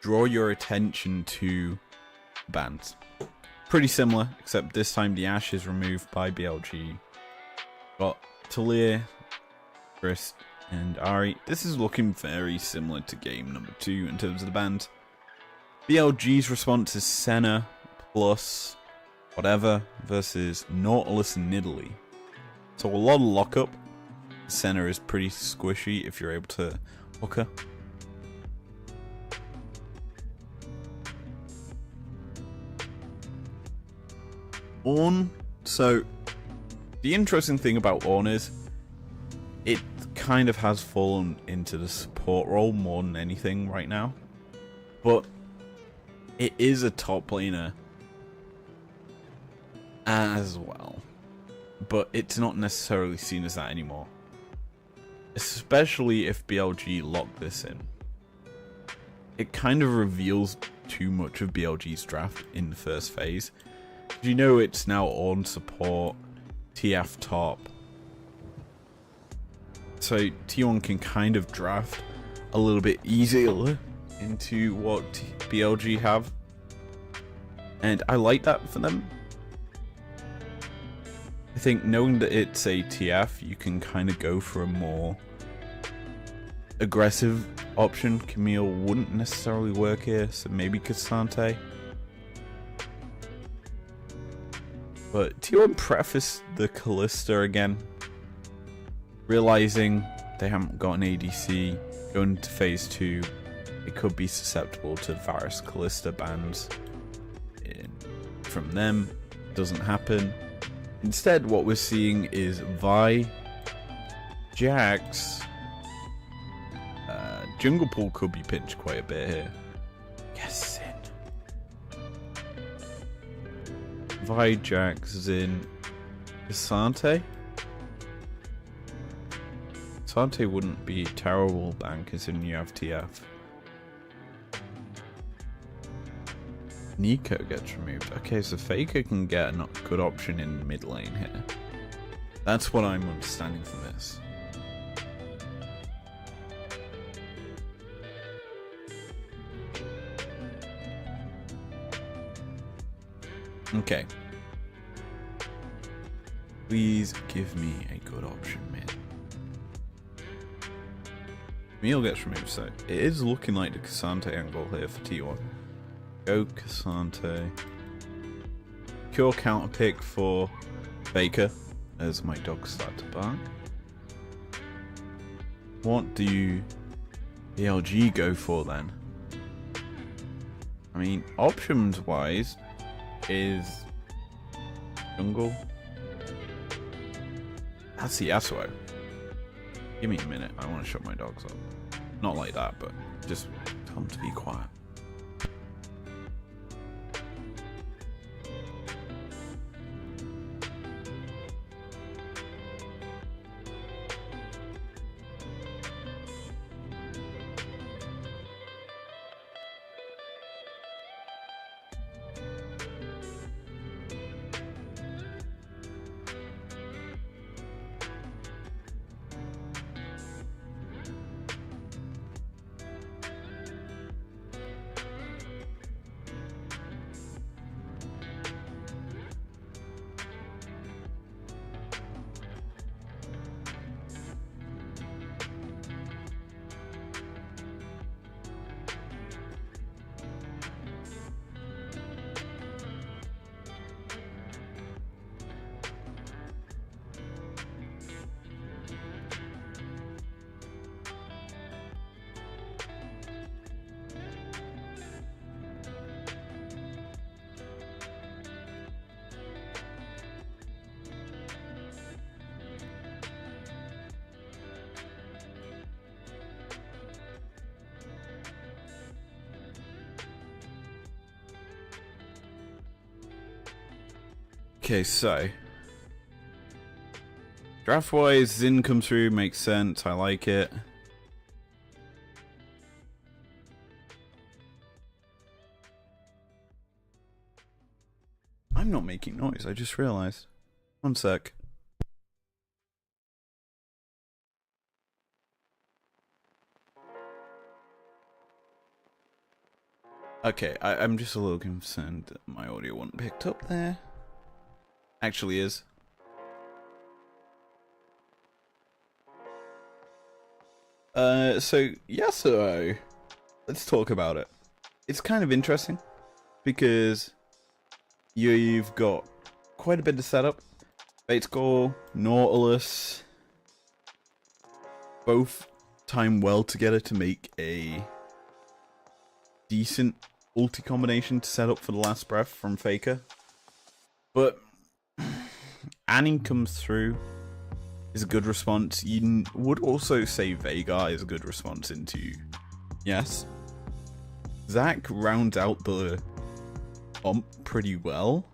draw your attention to bans. Pretty similar, except this time the Ash is removed by BLG. Got Talia, Chris, and Ari. This is looking very similar to game number 2 in terms of the bans. BLG's response is Senna plus whatever versus Nautilus and Nidalee. So a lot of lockup. Senna is pretty squishy if you're able to hook her. Ornn. So the interesting thing about Ornn is it kind of has fallen into the support role more than anything right now. But it is a top laner as well. But it's not necessarily seen as that anymore. Especially if BLG lock this in. It kind of reveals too much of BLG's draft in the first phase. You know it's now on support, TF top. So T1 can kind of draft a little bit easier into what BLG have. And I like that for them. I think knowing that it's a TF, you can kind of go for a more aggressive option. Camille wouldn't necessarily work here, so maybe Cassante. But T1 prefaced the Callista again, realizing they haven't got an ADC. Going into phase 2, it could be susceptible to Varys Callista bans from them. It doesn't happen. Instead, what we're seeing is Vi, Jax, Jungle Pool could be pinched quite a bit here. Yes, Sin. Vi, Jax, Zin, Cassante. Cassante wouldn't be a terrible ban considering you have TF. Nico gets removed. Okay, so Faker can get a good option in mid lane here. That's what I'm understanding from this. Okay. Please give me a good option, man. Camille gets removed, so it is looking like the Cassante angle here for T1. Go Cassante. Pure counter pick for Faker as my dogs start to bark. What do BLG go for then? I mean, options-wise, is jungle. That's the Yasuo. Give me a minute. I want to shut my dogs up. Not like that, but just tell them to be quiet. Okay, so draft-wise, Xin comes through, makes sense. I like it. I'm not making noise. I just realized. One sec. Okay, I'm just a little concerned that my audio wasn't picked up there. Actually is. So Yasuo, let's talk about it. It's kind of interesting because you've got quite a bit of setup. Fate Score, Nautilus, both time well together to make a decent ulti combination to set up for the last breath from Faker. But Annie comes through, is a good response. You would also say Veigar is a good response into yes. Zac rounds out the comp pretty well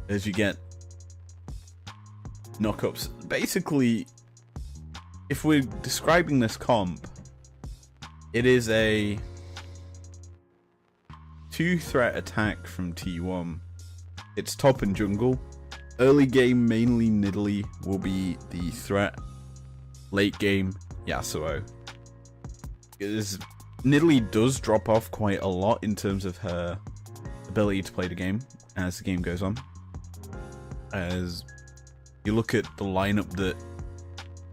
as you get knockups. Basically, if we're describing this comp, it is a 2-threat attack from T1. It's top and jungle. Early game, mainly Nidalee will be the threat. Late game, Yasuo. Nidalee does drop off quite a lot in terms of her ability to play the game as the game goes on. As you look at the lineup that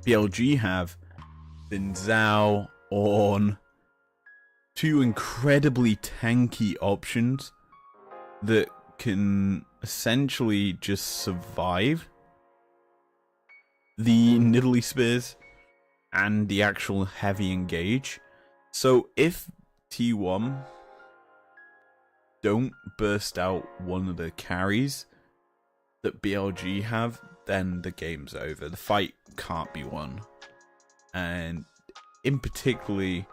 BLG have, then Zhao, Ornn, two incredibly tanky options that can essentially just survive the Nidalee spears and the actual heavy engage. So if T1 don't burst out one of the carries that BLG have, then the game's over. The fight can't be won. And in particularly,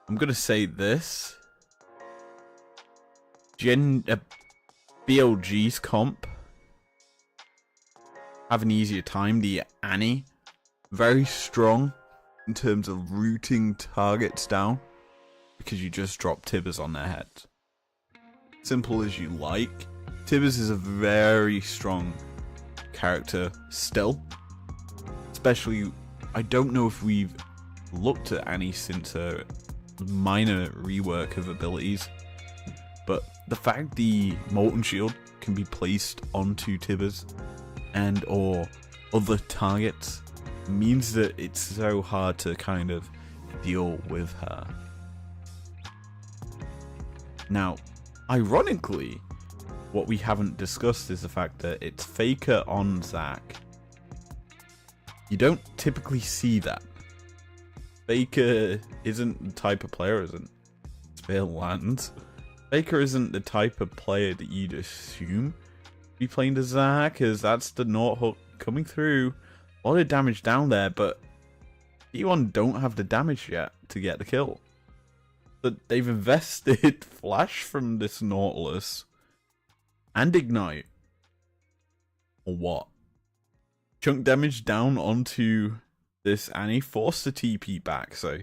I'm gonna say this: BLG's comp have an easier time. The Annie, very strong in terms of rooting targets down because you just drop Tibbers on their heads. Simple as you like. Tibbers is a very strong character still. Especially, I don't know if we've looked at Annie since her minor rework of abilities, but the fact the Molten Shield can be placed onto Tibbers and or other targets means that it's so hard to kind of deal with her. Now, ironically, what we haven't discussed is the fact that it's Faker on Zac. You don't typically see that. Faker isn't the type of player, isn't Spare Lands, Faker isn't the type of player that you'd assume be playing the Zac, because that's the Naught hook coming through. A lot of damage down there, but T1 don't have the damage yet to get the kill. But they've invested Flash from this Nautilus and Ignite. Or what? Chunk damage down onto this Annie, forced the TP back, so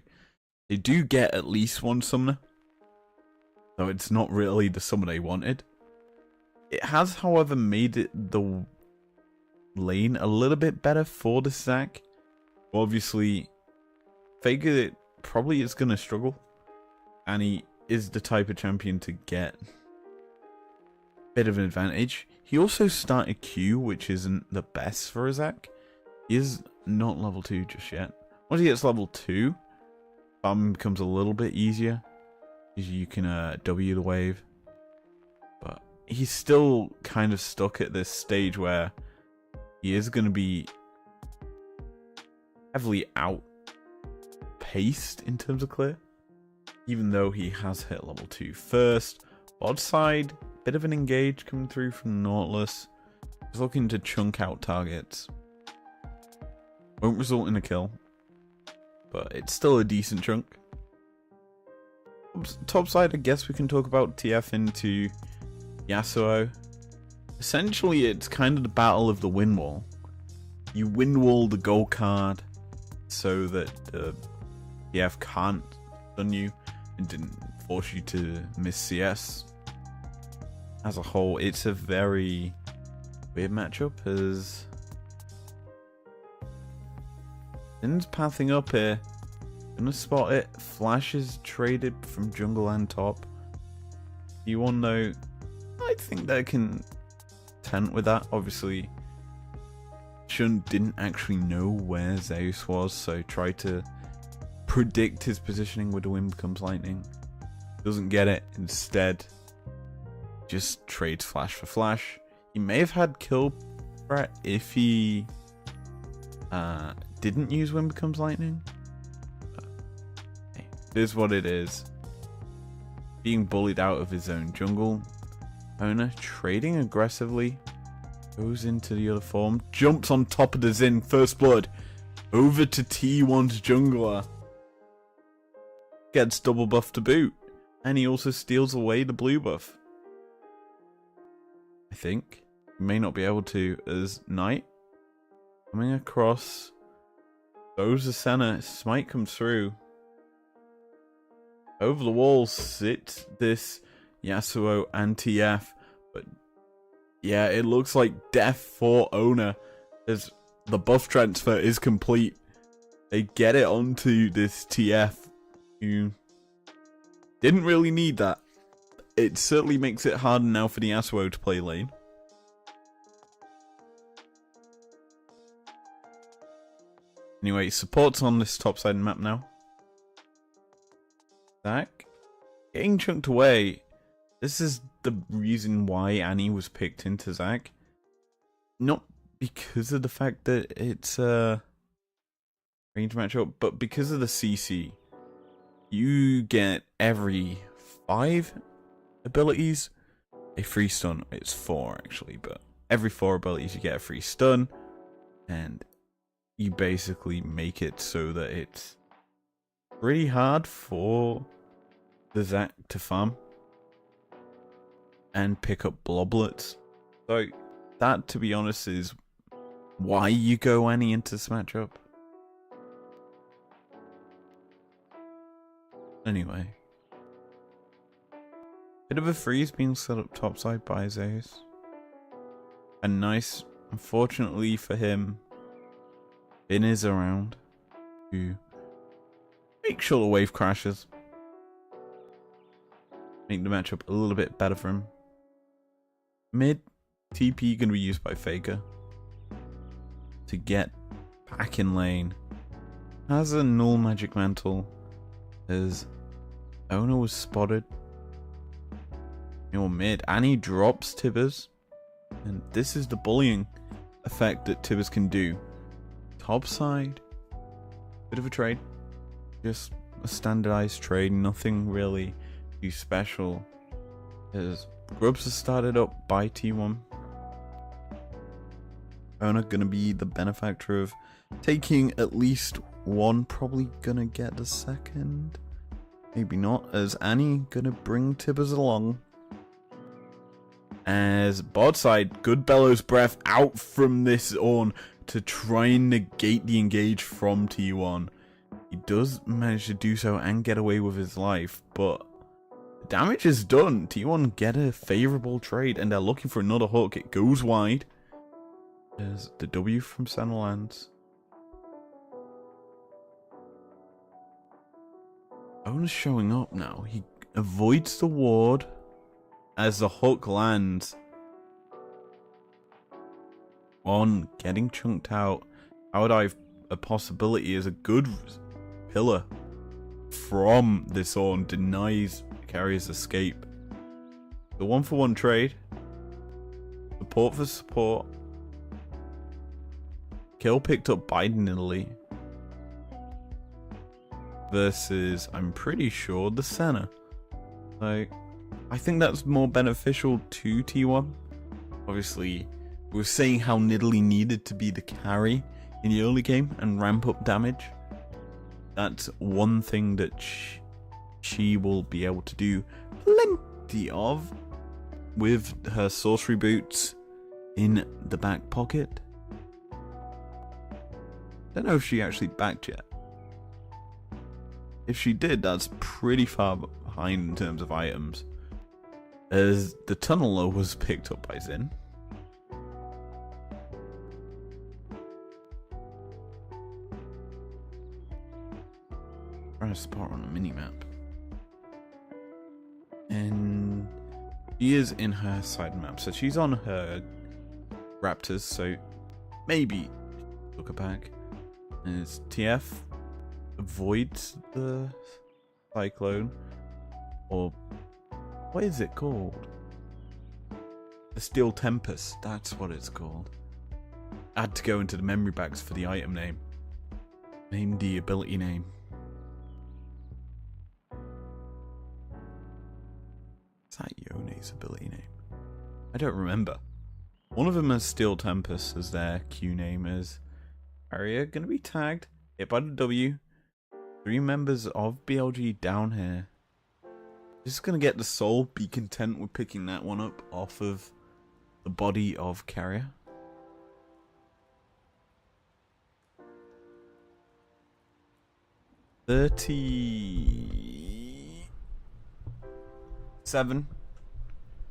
they do get at least one summoner. Though it's not really the summoner they wanted. It has, however, made it the lane a little bit better for the Zac. Obviously, Faker probably is going to struggle. And he is the type of champion to get a bit of an advantage. He also started Q, which isn't the best for a Zac. He is not level 2 just yet. Once he gets level 2, farming becomes a little bit easier. You can W the wave. But he's still kind of stuck at this stage where he is going to be heavily outpaced in terms of clear. Even though he has hit level 2 first. Bot side, bit of an engage coming through from Nautilus. He's looking to chunk out targets. Won't result in a kill. But it's still a decent chunk. Top side, I guess we can talk about TF into Yasuo. Essentially, it's kind of the battle of the win wall. You win wall the gold card so that the TF can't stun you and didn't force you to miss CS. As a whole, it's a very weird matchup as Sin's pathing up here. Gonna spot it. Flash is traded from jungle and top. You want to know, I think they can content with that. Obviously, Shun didn't actually know where Zeus was, so try to predict his positioning with the wind becomes lightning. Doesn't get it. Instead, just trades Flash for Flash. He may have had kill threat if he didn't use wind becomes lightning. Hey, it is what it is. Being bullied out of his own jungle. Owner trading aggressively. Goes into the other form. Jumps on top of the Xin. First blood. Over to T1's jungler. Gets double buff to boot. And he also steals away the blue buff. I think. He may not be able to as Knight. Coming across. Throws the center. Smite comes through. Over the wall sits this Yasuo and TF. But yeah, it looks like death for Owner as the buff transfer is complete. They get it onto this TF who didn't really need that. It certainly makes it harder now for the Yasuo to play lane. Anyway, support's on this top side map now. Zac getting chunked away. This is the reason why Annie was picked into Zac. Not because of the fact that it's a range matchup, but because of the CC. You get every 5 abilities a free stun. It's 4 actually, but every 4 abilities you get a free stun, and you basically make it so that it's pretty hard for the Zac to farm and pick up bloblets. So that, to be honest, is why you go Annie into this matchup. Anyway, bit of a freeze being set up topside by Zeus. And nice, unfortunately for him, Finn is around to make sure the wave crashes. Make the matchup a little bit better for him. Mid, TP going to be used by Faker to get back in lane. Has a null magic mantle as Owner was spotted. You're mid. Annie drops Tibbers. And this is the bullying effect that Tibbers can do. Top side. Bit of a trade. Just a standardized trade. Nothing really too special. As Grubs are started up by T1. Owner gonna be the benefactor of taking at least one, probably gonna get the second. Maybe not, as Annie gonna bring Tibbers along. As Bodside, good bellows breath out from this Orn to try and negate the engage from T1. He does manage to do so and get away with his life, but the damage is done. T1 get a favourable trade and they're looking for another hook. It goes wide. There's the W from Center lands. Owner's showing up now. He avoids the ward as the hook lands. On getting chunked out. Power dive, a possibility, is a good pillar from this on. Denies carrier's escape. The 1-for-1 trade. Support for support. Kill picked up by Nidley. Versus, I'm pretty sure, the center. Like, I think that's more beneficial to T1. Obviously, we were saying how Nidley needed to be the carry in the early game and ramp up damage. That's one thing that she will be able to do plenty of with her sorcery boots in the back pocket. Don't know if she actually backed yet. If she did, that's pretty far behind in terms of items, as the Tunneler was picked up by Zin. Trying to spot on a minimap. And she is in her side map, so she's on her Raptors, so maybe look her back. As TF avoids the Cyclone, or what is it called? The Steel Tempest, that's what it's called. I had to go into the memory banks for the item name. Name the ability name. Is that Yone's ability name? I don't remember. One of them has Steel Tempest as their Q name. Is Arya gonna be tagged, hit by the W. 3 members of BLG down here. Just gonna get the soul, be content with picking that one up off of the body of Carrier. $37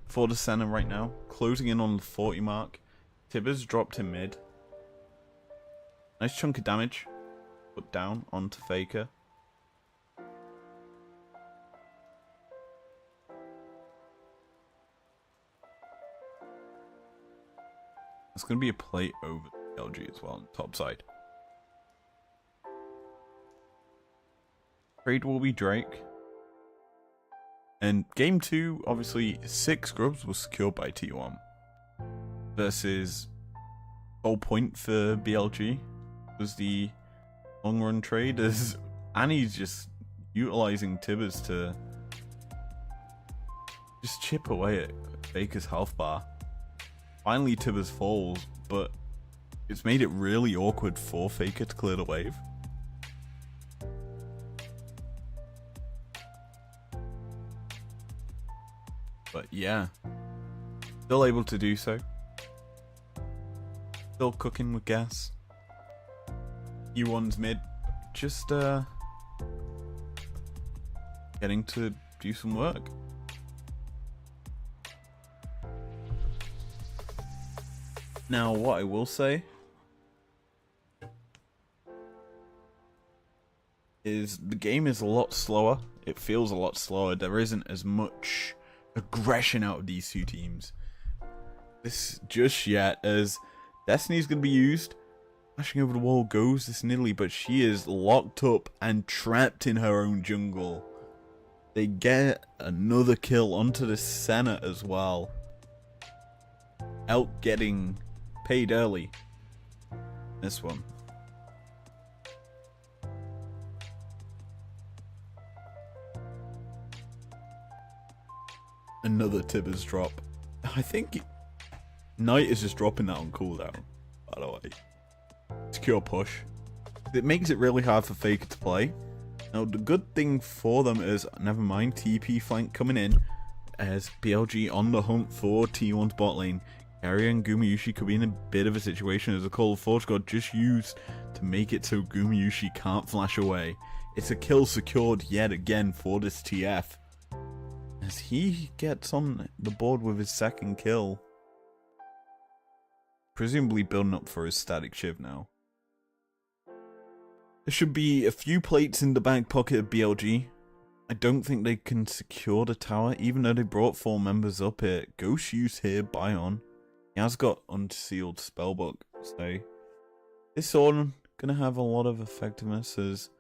for the center right now, closing in on the 40 mark. Tibbers dropped in mid. Nice chunk of damage put down onto Faker. It's going to be a play over LG as well on the top side. Trade will be Drake. And game 2, obviously 6 grubs was secured by T1. Versus whole point for BLG was the long run trade, as Annie's just utilizing Tibbers to just chip away at Faker's health bar. Finally Tibbers falls, but it's made it really awkward for Faker to clear the wave. But yeah, still able to do so. Still cooking with gas. E1's mid, just getting to do some work. Now, what I will say is the game is a lot slower. It feels a lot slower. There isn't as much aggression out of these two teams. This just yet, as Destiny's going to be used. Flashing over the wall goes this Nidley, but she is locked up and trapped in her own jungle. They get another kill onto the center as well. Elk getting paid early. This one. Another Tibbers drop. I think Knight is just dropping that on cooldown, by the way. Secure push. It makes it really hard for Faker to play. Now, the good thing for them is, never mind, TP flank coming in as BLG on the hunt for T1's bot lane. Carrier and Gumayusi could be in a bit of a situation as a Call of Force got just used to make it so Gumayusi can't flash away. It's a kill secured yet again for this TF, as he gets on the board with his second kill. Presumably building up for his static shiv now. There should be a few plates in the back pocket of BLG. I don't think they can secure the tower, even though they brought 4 members up here. Ghost use here, Bion. He has got unsealed spellbook, so this one gonna have a lot of effectiveness as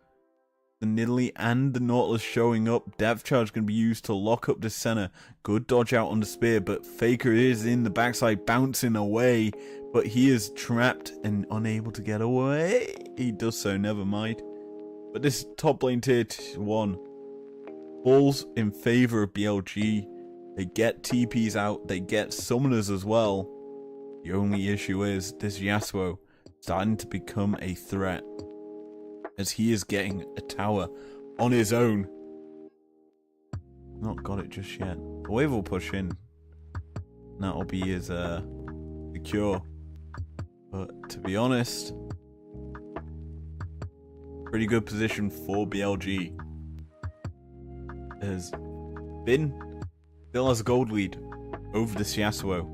the Nidalee and the Nautilus showing up. Depth charge gonna be used to lock up the center. Good dodge out on the spear, but Faker is in the backside bouncing away, but he is trapped and unable to get away. He does so, never mind. But this top lane tier 1 falls in favor of BLG. They get TPs out, they get summoners as well. The only issue is this Yasuo starting to become a threat, as he is getting a tower on his own. Not got it just yet. The wave will push in. That'll be his secure. But to be honest, pretty good position for BLG. As Bin still has a gold lead over this Yasuo.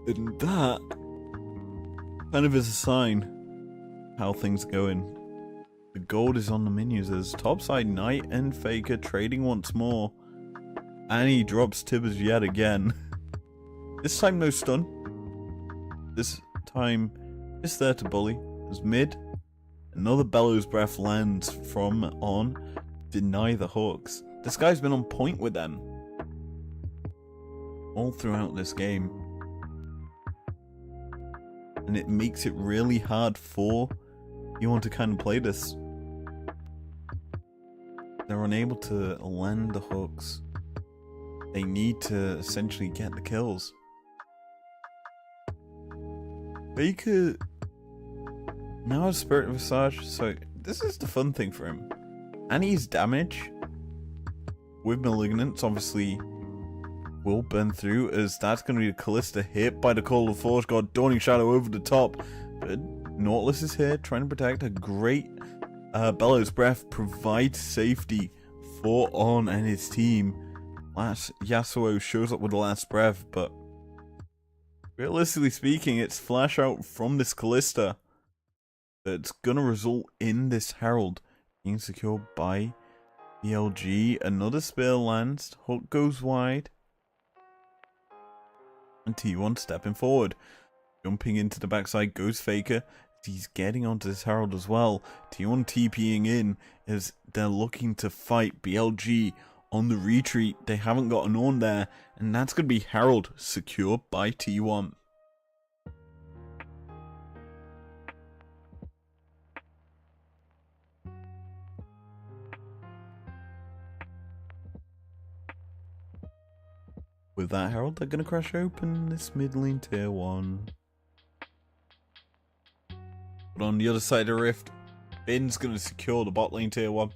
And that kind of is a sign how things are going. The gold is on the minions as topside Knight and Faker trading once more. And he drops Tibbers yet again. This time no stun. This time just there to bully. As mid, another Bellows Breath lands from on. Deny the hooks. This guy's been on point with them all throughout this game. And it makes it really hard for you to kind of play this. They're unable to land the hooks. They need to essentially get the kills. Faker now has Spirit Visage, so this is the fun thing for him. And he's damage with Malignance, obviously will burn through, as that's going to be a Callista hit by the Call of Force God. Dawning Shadow over the top, but Nautilus is here trying to protect. A great Bellows Breath provides safety for On and his team. Last Yasuo shows up with the last breath, but realistically speaking, it's flash out from this Callista that's gonna result in this Herald being secured by BLG. Another spear lands, hook goes wide, and T1 stepping forward. Jumping into the backside goes Faker. He's getting onto this Herald as well. T1 TPing in as they're looking to fight BLG on the retreat. They haven't got an on there, and that's going to be Herald secured by T1. With that Herald, they're going to crash open this mid lane tier 1. But on the other side of the rift, Bin's going to secure the bot lane tier 1.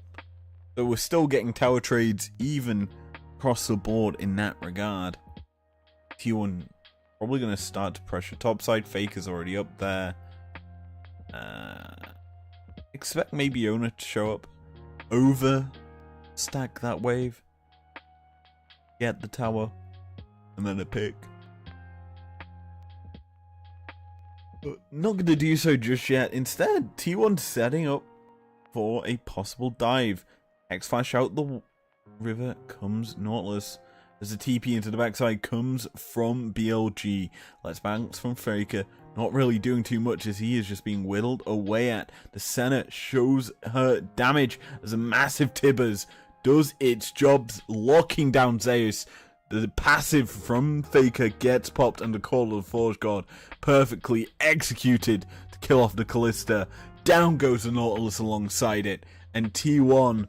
So we're still getting tower trades even across the board in that regard. T1 probably going to start to pressure topside. Faker's already up there. Expect maybe Owner to show up. Over stack that wave. Get the tower. And then a pick. But not going to do so just yet. Instead, T1 setting up for a possible dive. X-Flash out the river comes Nautilus. As the TP into the backside comes from BLG. Let's bounce from Faker. Not really doing too much as he is just being whittled away at. The center shows her damage as a massive Tibbers does its job locking down Zeus. The passive from Faker gets popped and the Call of Force God perfectly executed to kill off the Callista. Down goes the Nautilus alongside it. And T1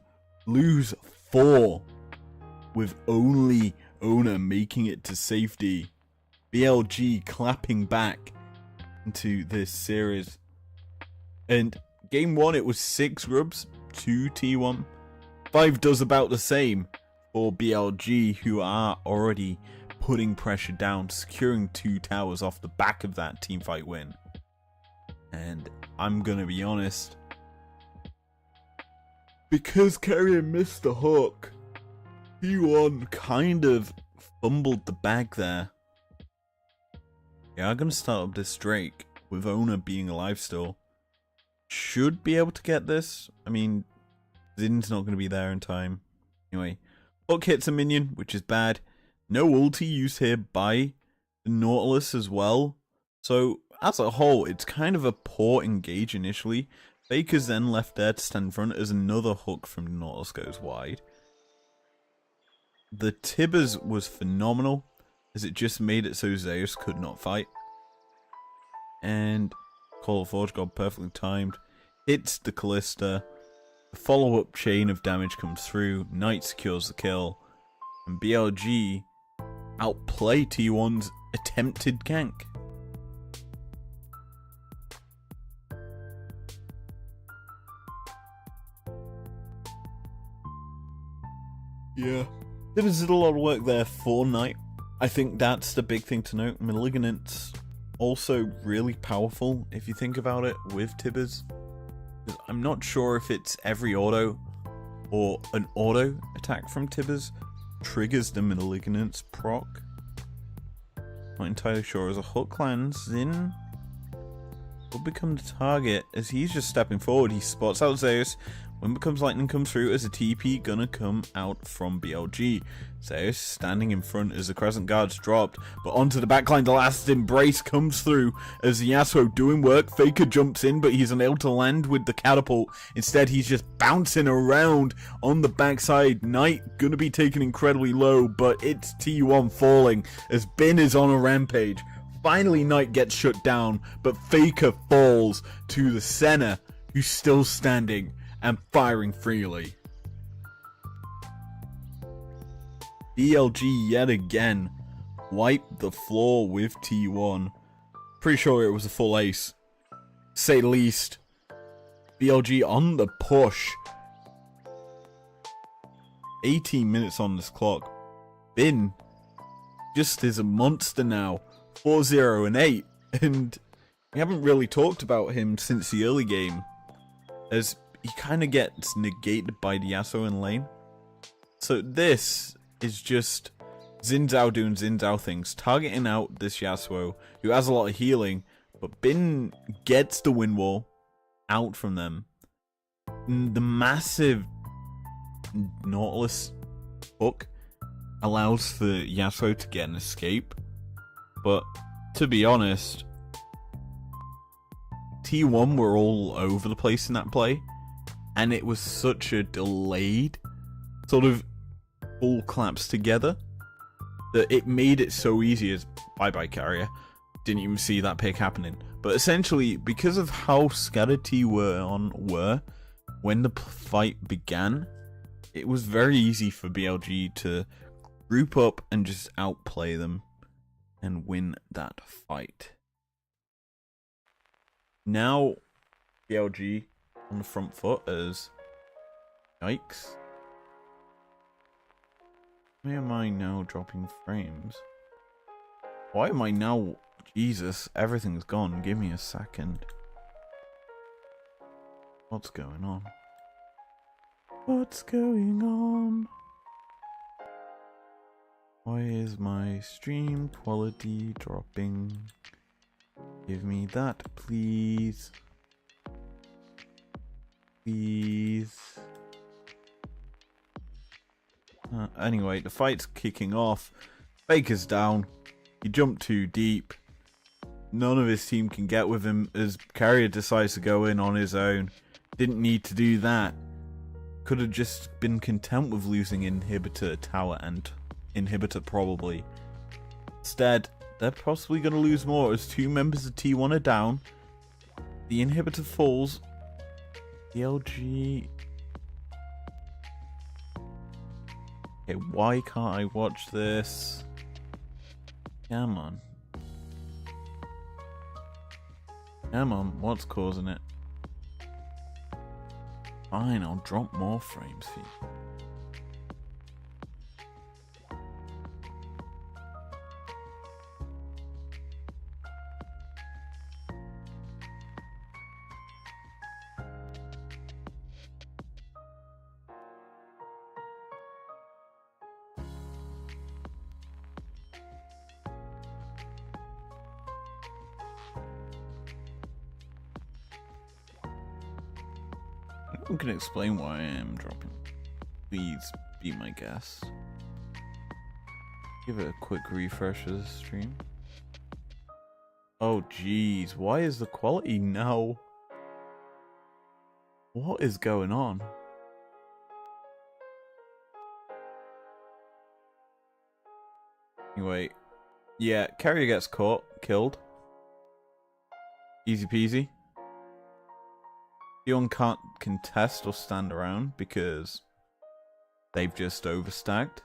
lose 4 with only Owner making it to safety. BLG clapping back into this series. And game 1 it was 6 grubs, 2 T1. 5 does about the same for BLG, who are already putting pressure down, securing 2 towers off the back of that teamfight win. And I'm gonna be honest, because Carrier missed the hook, T1 kind of fumbled the bag there. Yeah, I'm gonna start up this Drake with Owner being alive still. Should be able to get this. I mean, Zin's not gonna be there in time. Anyway, hook hits a minion, which is bad. No ulti used here by the Nautilus as well. So, as a whole, it's kind of a poor engage initially. Faker's then left there to stand in front as another hook from the Nautilus goes wide. The Tibbers was phenomenal, as it just made it so Zeus could not fight. And Call of Forge got perfectly timed. Hits the Callista. The follow-up chain of damage comes through. Knight secures the kill. And BLG outplay T1's attempted gank. Yeah. Tibbers did a lot of work there for Knight. I think that's the big thing to note. Malignant's also really powerful if you think about it with Tibbers. I'm not sure if it's every auto or an auto attack from Tibbers triggers the Malignant's proc. Not entirely sure. As a hook lands, Zin will become the target as he's just stepping forward. He spots out Zeus. When becomes lightning comes through as a TP gonna come out from BLG. Zeus standing in front as the Crescent Guard's dropped, but onto the backline the last embrace comes through as the Yasuo doing work. Faker jumps in, but he's unable to land with the catapult. Instead he's just bouncing around on the backside. Knight gonna be taken incredibly low, but it's T1 falling as Bin is on a rampage. Finally Knight gets shut down, but Faker falls to the Senna, who's still standing and firing freely. BLG yet again wiped the floor with T1. Pretty sure it was a full ace, to say the least. BLG on the push. 18 minutes on this clock. Bin just is a monster now. 4-0 and 8. And we haven't really talked about him since the early game, as he kind of gets negated by the Yasuo in lane. So this is just Xin Zhao doing Xin Zhao things, targeting out this Yasuo, who has a lot of healing, but Bin gets the win wall out from them. The massive Nautilus hook allows for Yasuo to get an escape, but to be honest, T1 were all over the place in that play. And it was such a delayed sort of full collapse together that it made it so easy as bye-bye Carrier. Didn't even see that pick happening. But essentially, because of how scattered T1 were when the fight began, it was very easy for BLG to group up and just outplay them and win that fight. Now, BLG on the front foot as yikes. Why am I now dropping frames? Why am I now? Jesus, everything's gone. Give me a second. What's going on? What's going on? Why is my stream quality dropping? Give me that, please. Please. Anyway, the fight's kicking off. Faker's down. He jumped too deep. None of his team can get with him as Carrier decides to go in on his own. Didn't need to do that. Could have just been content with losing Inhibitor, Tower, and Inhibitor probably. Instead, they're possibly going to lose more as 2 members of T1 are down. The Inhibitor falls. BLG Okay, why can't I watch this? Come on. Come on, what's causing it? Fine, I'll drop more frames for you. I can explain why I am dropping. Please be my guest. Give it a quick refresh of the stream. Oh jeez, why is the quality now? What is going on? Anyway, yeah, carrier gets killed. Easy peasy. T1 can't contest or stand around because they've just overstacked.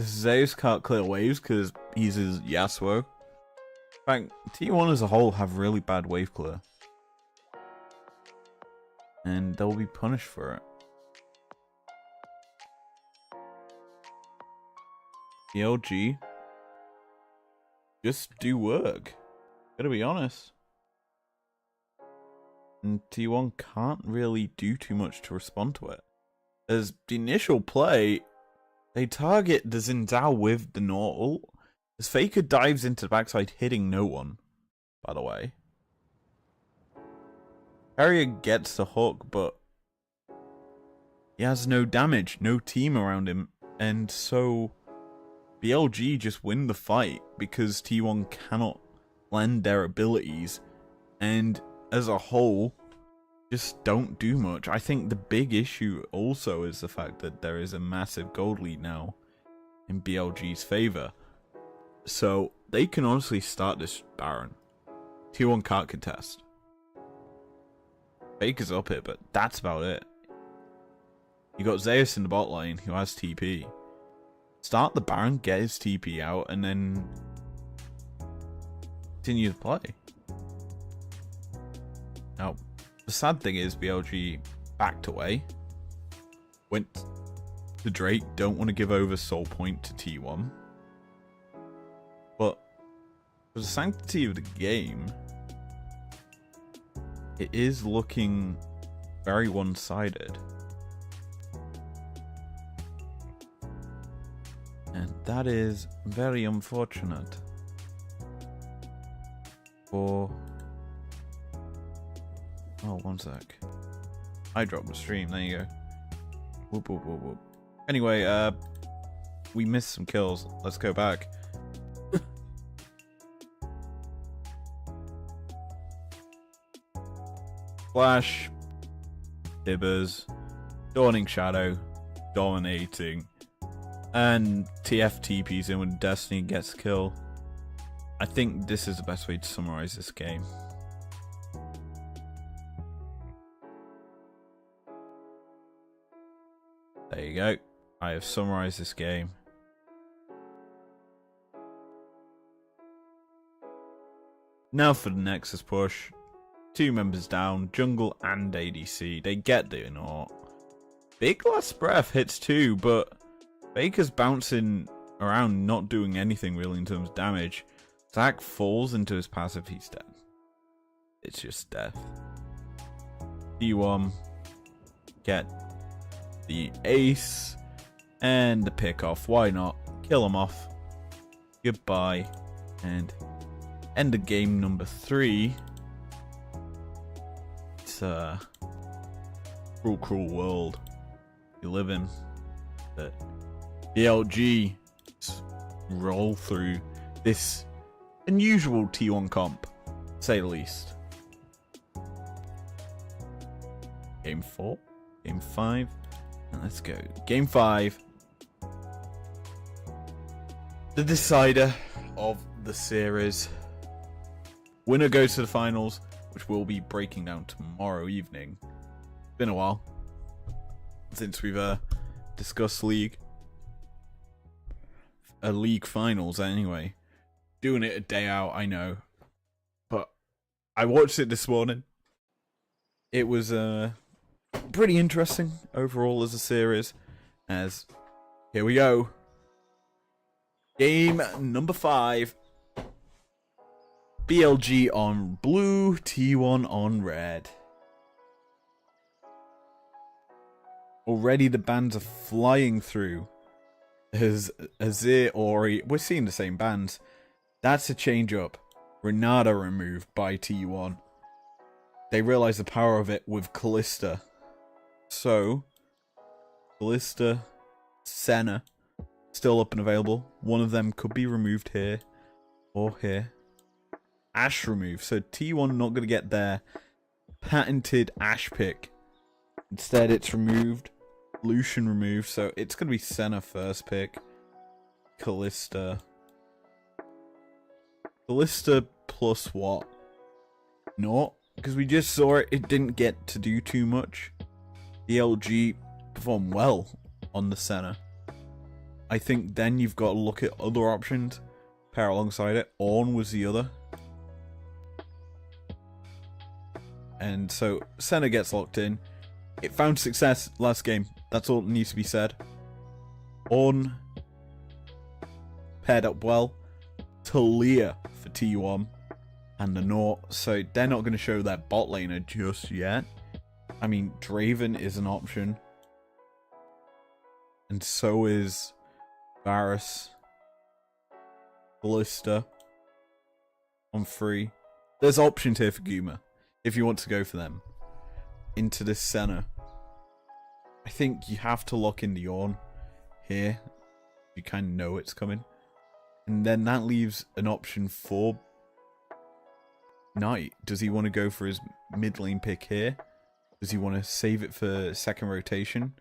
Zeus can't clear waves because he's his Yasuo. In fact, T1 as a whole have really bad wave clear. And they'll be punished for it. ELG, just do work. Gotta be honest. And T1 can't really do too much to respond to it. As the initial play, they target the Xin Zhao with the Nor ult. As Faker dives into the backside, hitting no one, by the way. Carrier gets the hook, but he has no damage, no team around him. And so BLG just win the fight because T1 cannot lend their abilities. And as a whole, just don't do much. I think the big issue also is the fact that there is a massive gold lead now in BLG's favor. So they can honestly start this Baron. T1 can't contest. Faker's up it, but that's about it. You got Zeus in the bot lane who has TP. Start the Baron, get his TP out, and then continue to play. Now, the sad thing is BLG backed away. Went to Drake, don't want to give over soul point to T1. But for the sanctity of the game, it is looking very one-sided. And that is very unfortunate for... Oh, one sec. I dropped the stream, there you go. Whoop, whoop, whoop, whoop. Anyway, we missed some kills. Let's go back. Flash, Tibbers, Dawning Shadow, dominating, and TFTPs in when Destiny gets a kill. I think this is the best way to summarize this game. There you go. I have summarized this game. Now for the Nexus push. 2 members down, jungle and ADC. They get the Anarchy. Big last breath hits 2, but Baker's bouncing around, not doing anything really in terms of damage. Zac falls into his passive, he's dead. It's just death. T1 get the ace and the pick off. Why not? Kill him off. Goodbye. And end of game number 3. It's a cruel, cruel world you live in. That BLG roll through this unusual T1 comp, to say the least. Game 4, game 5, and let's go. Game 5. The decider of the series. Winner goes to the finals, which we'll be breaking down tomorrow evening. It's been a while since we've discuss league. A league finals anyway. Doing it a day out, I know. But I watched it this morning. It was pretty interesting overall as a series. As here we go. Game number 5. BLG on blue, T1 on red. Already the bans are flying through. As Azir, Ori, we're seeing the same bans. That's a change up. Renata removed by T1. They realize the power of it with Kalista. So, Kalista, Senna, still up and available. One of them could be removed here or here. Ashe removed. So T1 not going to get their patented Ashe pick. Instead, it's removed. Lucian removed. So it's going to be Senna first pick. Kalista. Kalista plus what? Not. Because we just saw it. It didn't get to do too much. The LG performed well on the Senna. I think then you've got to look at other options. Pair alongside it. Ornn was the other. And so Senna gets locked in. It found success last game. That's all that needs to be said. Ornn paired up well. Talia for T1 and the Naught. So they're not going to show their bot laner just yet. I mean, Draven is an option. And so is Varus. Ballista on free. There's options here for Guma if you want to go for them into this Senna. I think you have to lock in the Ornn here. You kind of know it's coming. And then that leaves an option for Knight. Does he want to go for his mid lane pick here? Does he want to save it for second rotation?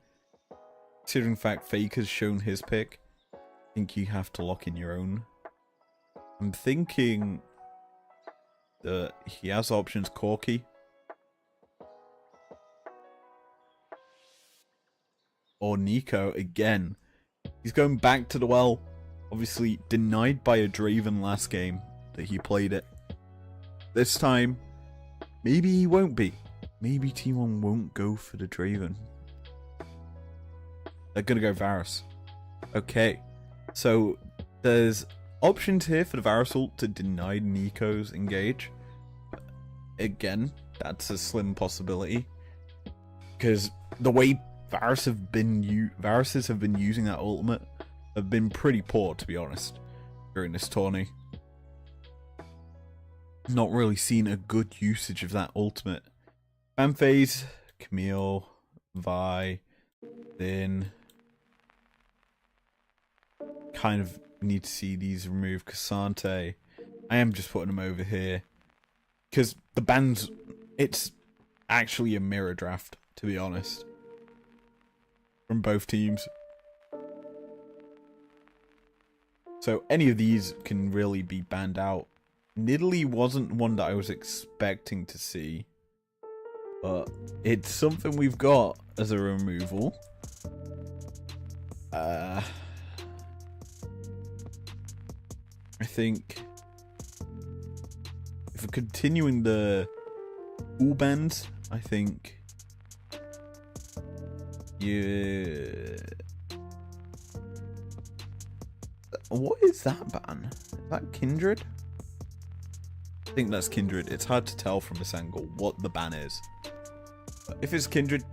Considering the fact Faker's shown his pick, I think you have to lock in your own. I'm thinking that he has options Corki. Or Nico again. He's going back to the well. Obviously denied by a Draven last game that he played it. This time, maybe he won't be. Maybe T1 won't go for the Draven. They're going to go Varus. Okay. So, there's options here for the Varus ult to deny Nico's engage. Again, that's a slim possibility. Because the way Varuses have been using that ultimate have been pretty poor, to be honest, during this tourney. Not really seen a good usage of that ultimate. Fan phase, Camille, Vi, then kind of need to see these removed. Cassante, I am just putting them over here because the bans, it's actually a mirror draft, to be honest, from both teams. So any of these can really be banned out. Nidalee wasn't one that I was expecting to see, but it's something we've got as a removal. I think if we're continuing the pool bans, I think what is that ban? Is that Kindred? I think that's Kindred. It's hard to tell from this angle what the ban is. But if it's Kindred,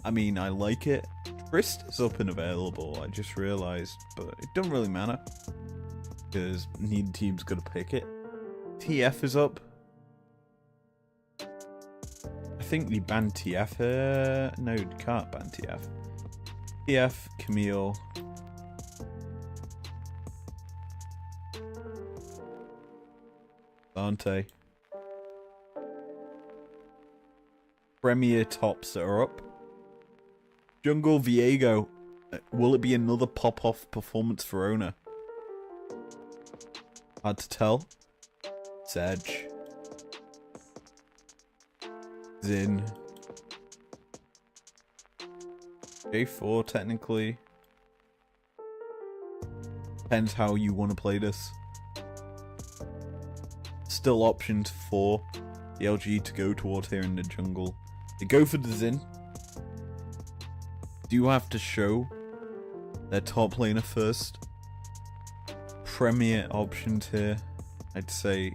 I mean, I like it. Trist is up and available, I just realised, but it doesn't really matter because neither team's gonna pick it. TF is up. I think we banned TF here. No, you can't ban TF. TF, Camille. Dante. Premier tops that are up. Jungle Viego. Will it be another pop-off performance for Ona? Hard to tell. Sedge. Zin. J4 technically. Depends how you want to play this. Still options for BLG to go towards here in the jungle. They go for the Xin. Do have to show their top laner first. Premier options here. I'd say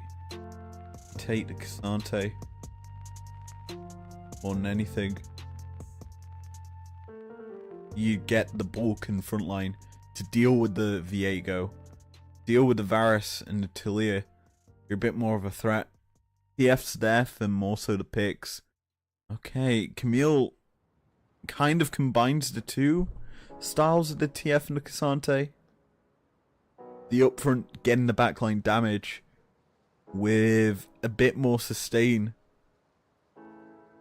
take the K'Sante more than anything. You get the bulk in front line to deal with the Viego. Deal with the Varus and the Talia. You're a bit more of a threat. TF's death and more so the picks. Okay, Camille kind of combines the two styles of the TF and the K'Sante. The upfront getting the backline damage with a bit more sustain.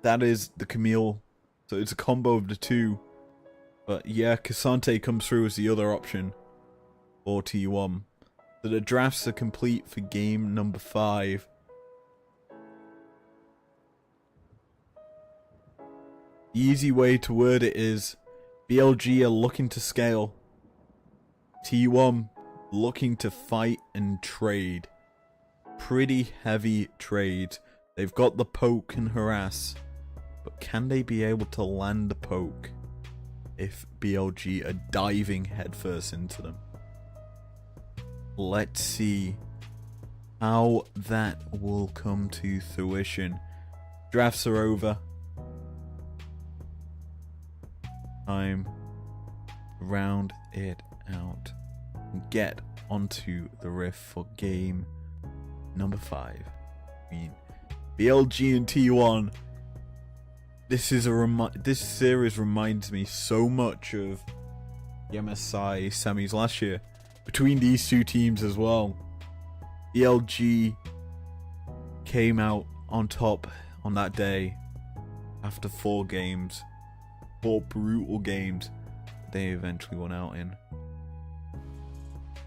That is the Camille. So it's a combo of the two. But yeah, K'Sante comes through as the other option for T1. So the drafts are complete for game number 5. The easy way to word it is BLG are looking to scale. T1 looking to fight and trade. Pretty heavy trades. They've got the poke and harass. But can they be able to land the poke if BLG are diving headfirst into them? Let's see how that will come to fruition. Drafts are over. Time to round it out and get onto the riff for game number 5. I mean, BLG and T1. This is this series reminds me so much of the MSI semis last year between these two teams as well. BLG came out on top on that day after 4 games. 4 brutal games they eventually won out in.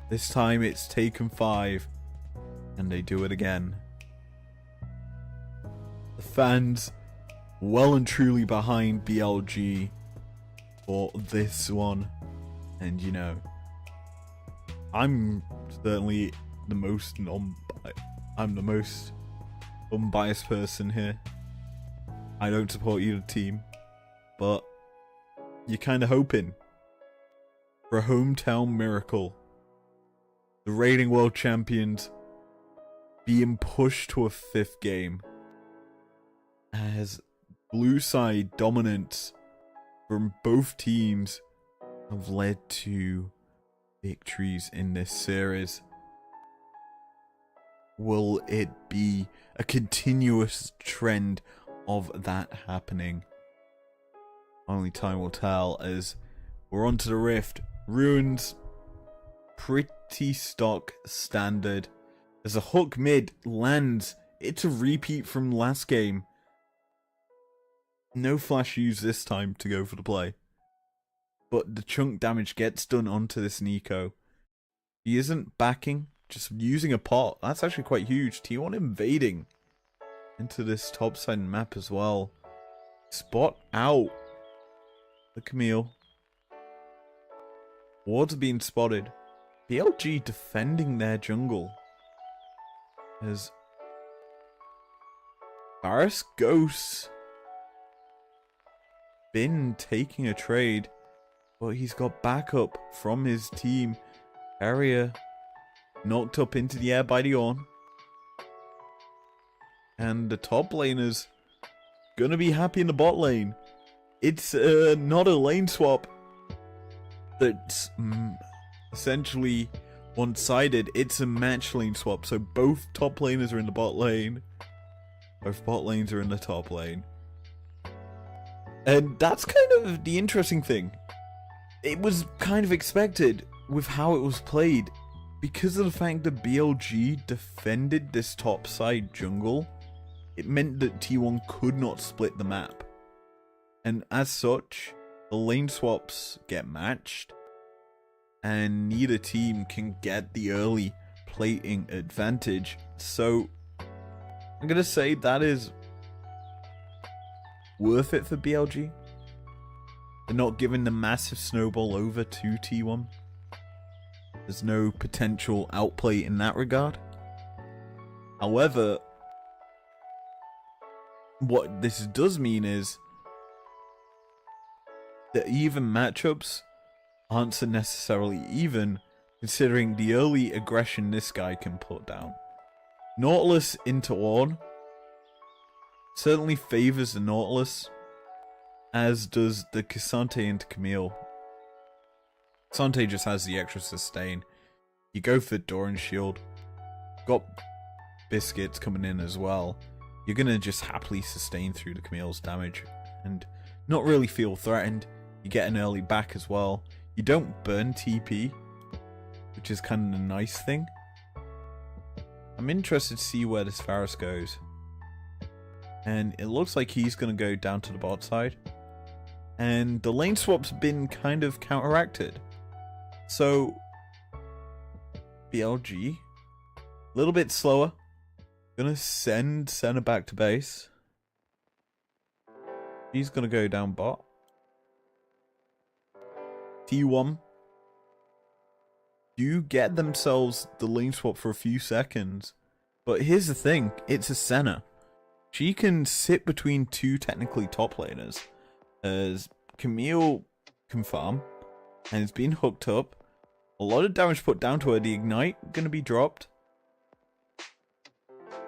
This time it's taken 5 and they do it again. The fans well and truly behind BLG for this one, and you know, I'm certainly the most unbiased person here. I don't support either team, but you're kind of hoping for a hometown miracle. The reigning world champions being pushed to a 5th game as blue side dominance from both teams have led to victories in this series. Will it be a continuous trend of that happening? Only time will tell, as we're onto the rift. Runes, pretty stock standard. As a hook mid lands, it's a repeat from last game. No flash used this time to go for the play. But the chunk damage gets done onto this Nico. He isn't backing, just using a pot. That's actually quite huge. T1 invading into this top side map as well. Spot out the Camille. Wards are being spotted. BLG defending their jungle. As Varus Ghosts been taking a trade, but he's got backup from his team. Area knocked up into the air by the Ornn. And the top laner's gonna be happy in the bot lane. It's not a lane swap that's essentially one-sided. It's a match lane swap. So both top laners are in the bot lane. Both bot lanes are in the top lane. And that's kind of the interesting thing. It was kind of expected with how it was played. Because of the fact that BLG defended this top side jungle, it meant that T1 could not split the map. And as such, the lane swaps get matched, and neither team can get the early plating advantage. So I'm gonna say that is worth it for BLG. They're not giving the massive snowball over to T1. There's no potential outplay in that regard. However, what this does mean is that even matchups aren't so necessarily even, considering the early aggression this guy can put down. Nautilus into Ornn certainly favors the Nautilus, as does the K'Sante into Camille. K'Sante just has the extra sustain. You go for Doran's shield. Got Biscuits coming in as well. You're gonna just happily sustain through the Camille's damage and not really feel threatened. You get an early back as well. You don't burn TP, which is kind of a nice thing. I'm interested to see where this Varus goes. And it looks like he's going to go down to the bot side. And the lane swap's been kind of counteracted. So, BLG, a little bit slower. Gonna send Senna back to base. He's gonna go down bot. T1 do get themselves the lane swap for a few seconds. But here's the thing, it's a Senna. She can sit between two technically top laners, as Camille can farm, and it's been hooked up. A lot of damage put down to her. The Ignite gonna be dropped.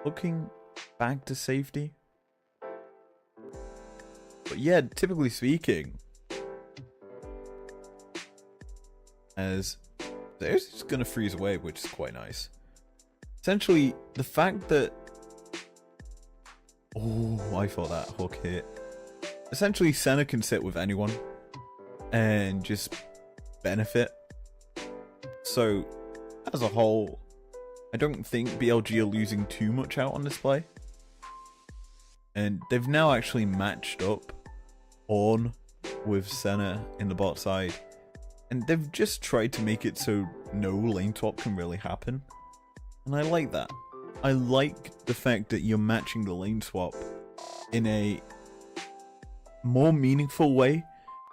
Looking back to safety. But yeah, typically speaking, as Zeus is gonna freeze away, which is quite nice. Essentially, the fact that... Oh, I thought that hook hit. Essentially, Senna can sit with anyone and just benefit. So, as a whole, I don't think BLG are losing too much out on this play. And they've now actually matched up Ornn with Senna in the bot side. And they've just tried to make it so no lane swap can really happen. And I like that. I like the fact that you're matching the lane swap in a more meaningful way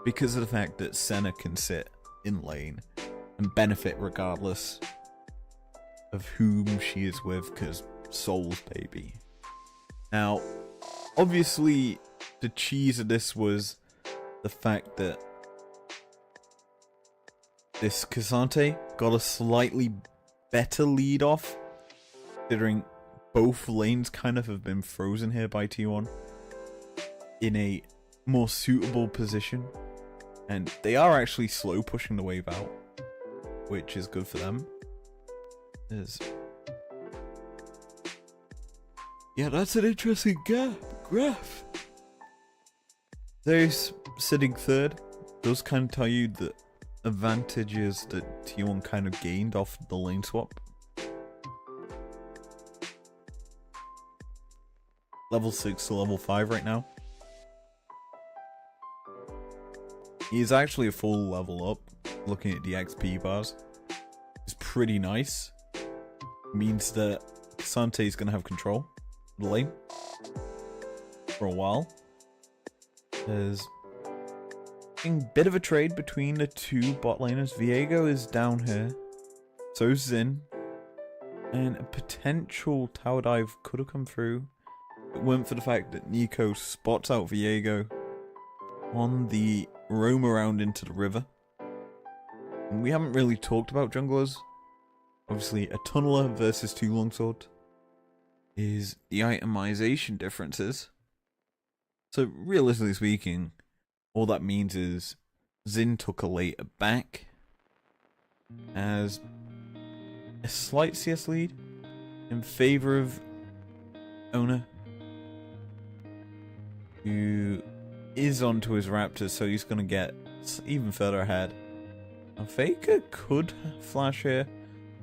because of the fact that Senna can sit in lane and benefit regardless of whom she is with, because Soul's baby. Now, obviously, the cheese of this was the fact that this K'Sante got a slightly better lead off, considering both lanes kind of have been frozen here by T1 in a more suitable position, and they are actually slow pushing the wave out, which is good for them. Yeah, that's an interesting graph. Those sitting third does kind of tell you the advantages that T1 kind of gained off the lane swap. Level 6 to level 5 right now. He is actually a full level up. Looking at the XP bars, it's pretty nice. Means that K'Sante is going to have control of the lane for a while. There's a bit of a trade between the two bot laners. Viego is down here, so's Xin, and a potential tower dive could have come through. It weren't for the fact that Nico spots out Viego on the roam around into the river. And we haven't really talked about junglers. Obviously, a tunneler versus two longsword is the itemization differences. So, realistically speaking, all that means is Xin took a later back as a slight CS lead in favor of Owner, who is onto his Raptors, so he's going to get even further ahead. Now, Faker could flash here.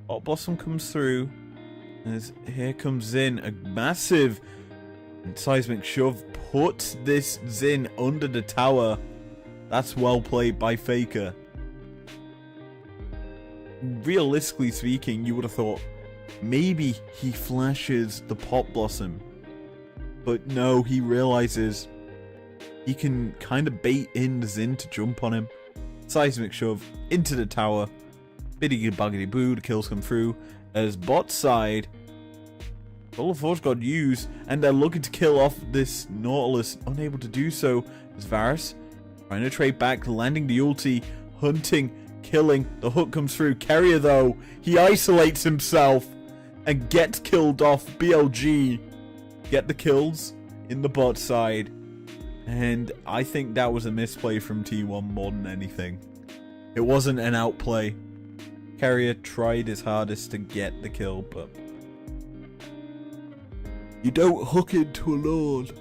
Hot Blossom comes through. As here comes Xin. A massive seismic shove puts this Xin under the tower. That's well played by Faker. Realistically speaking, you would have thought maybe he flashes the Pot Blossom. But no, he realizes he can kind of bait in the Xin to jump on him. Seismic shove into the tower. Biddity buggity boo, the kills come through. As bot side, all of Force got used, and they're looking to kill off this Nautilus. Unable to do so as Varus trying to trade back, landing the ulti, hunting, killing. The hook comes through. Carrier though, he isolates himself and gets killed off. BLG get the kills in the bot side, and I think that was a misplay from T1 more than anything. It wasn't an outplay. Carrier tried his hardest to get the kill, but you don't hook into a Lord,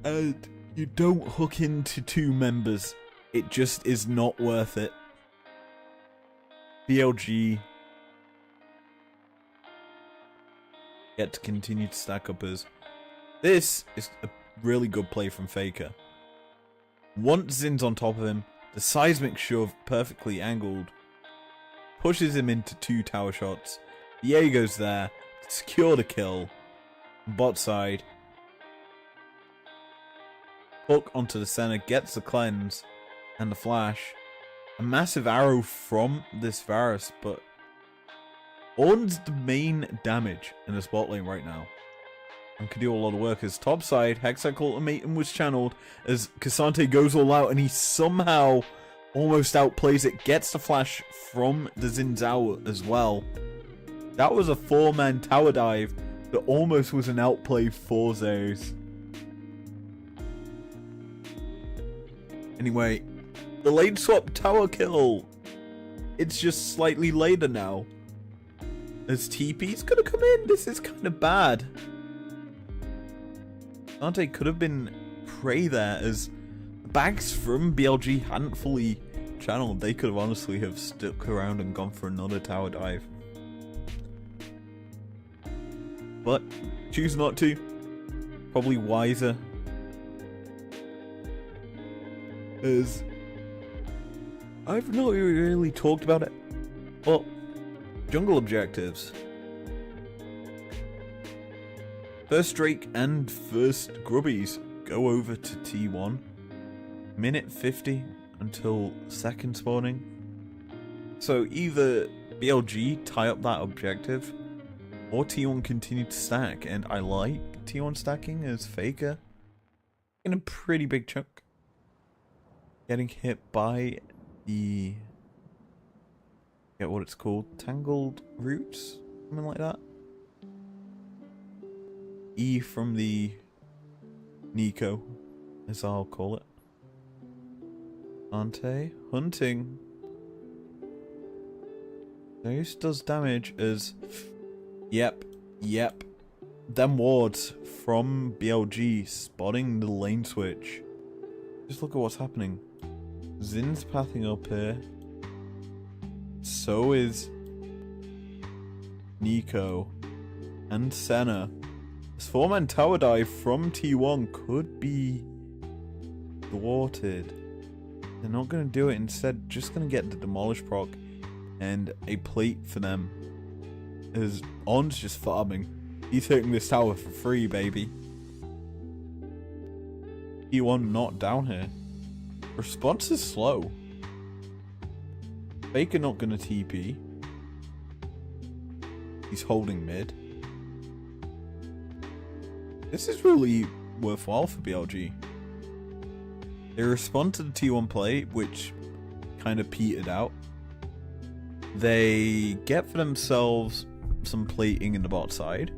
and you don't hook into 2 members. It just is not worth it. BLG get to continue to stack up as this is a really good play from Faker. Once Zin's on top of him, the seismic shove perfectly angled pushes him into 2 tower shots. Diego's there to secure the kill. Bot side, hook onto the center, gets the cleanse and the flash. A massive arrow from this Varus, but Ornn's the main damage in the spot lane right now and can do a lot of work. As top side, Hexac Ultimatum was channeled as Cassante goes all out, and he somehow almost outplays it, gets the flash from the Xin Zhao as well. That was a 4-man tower dive that almost was an outplay for Zeus. Anyway, the lane swap tower kill. It's just slightly later now. As TP's gonna come in. This is kind of bad. Dante could have been prey there, as the bags from BLG hadn't fully channeled. They could have honestly have stuck around and gone for another tower dive. But choose not to. Probably wiser. As I've not really talked about it. Well, jungle objectives. First Drake and first Grubbies go over to T1. Minute 50 until second spawning. So either BLG tie up that objective, or T1 continue to stack. And I like T1 stacking as Faker in a pretty big chunk. Getting hit by the, get what it's called, tangled roots, something like that. E from the Nico, as I'll call it. Ante hunting. This does damage as, yep. Them wards from BLG spotting the lane switch. Just look at what's happening. Zin's pathing up here. So is Nico and Senna. This 4-man tower dive from T1 could be thwarted. They're not going to do it. Instead, just going to get the demolish proc and a plate for them. As Ornn's just farming. He's hitting this tower for free, baby. T1 not down here. Response is slow. Faker not gonna TP. He's holding mid. This is really worthwhile for BLG. They respond to the T1 play, which kind of petered out. They get for themselves some plating in the bot side.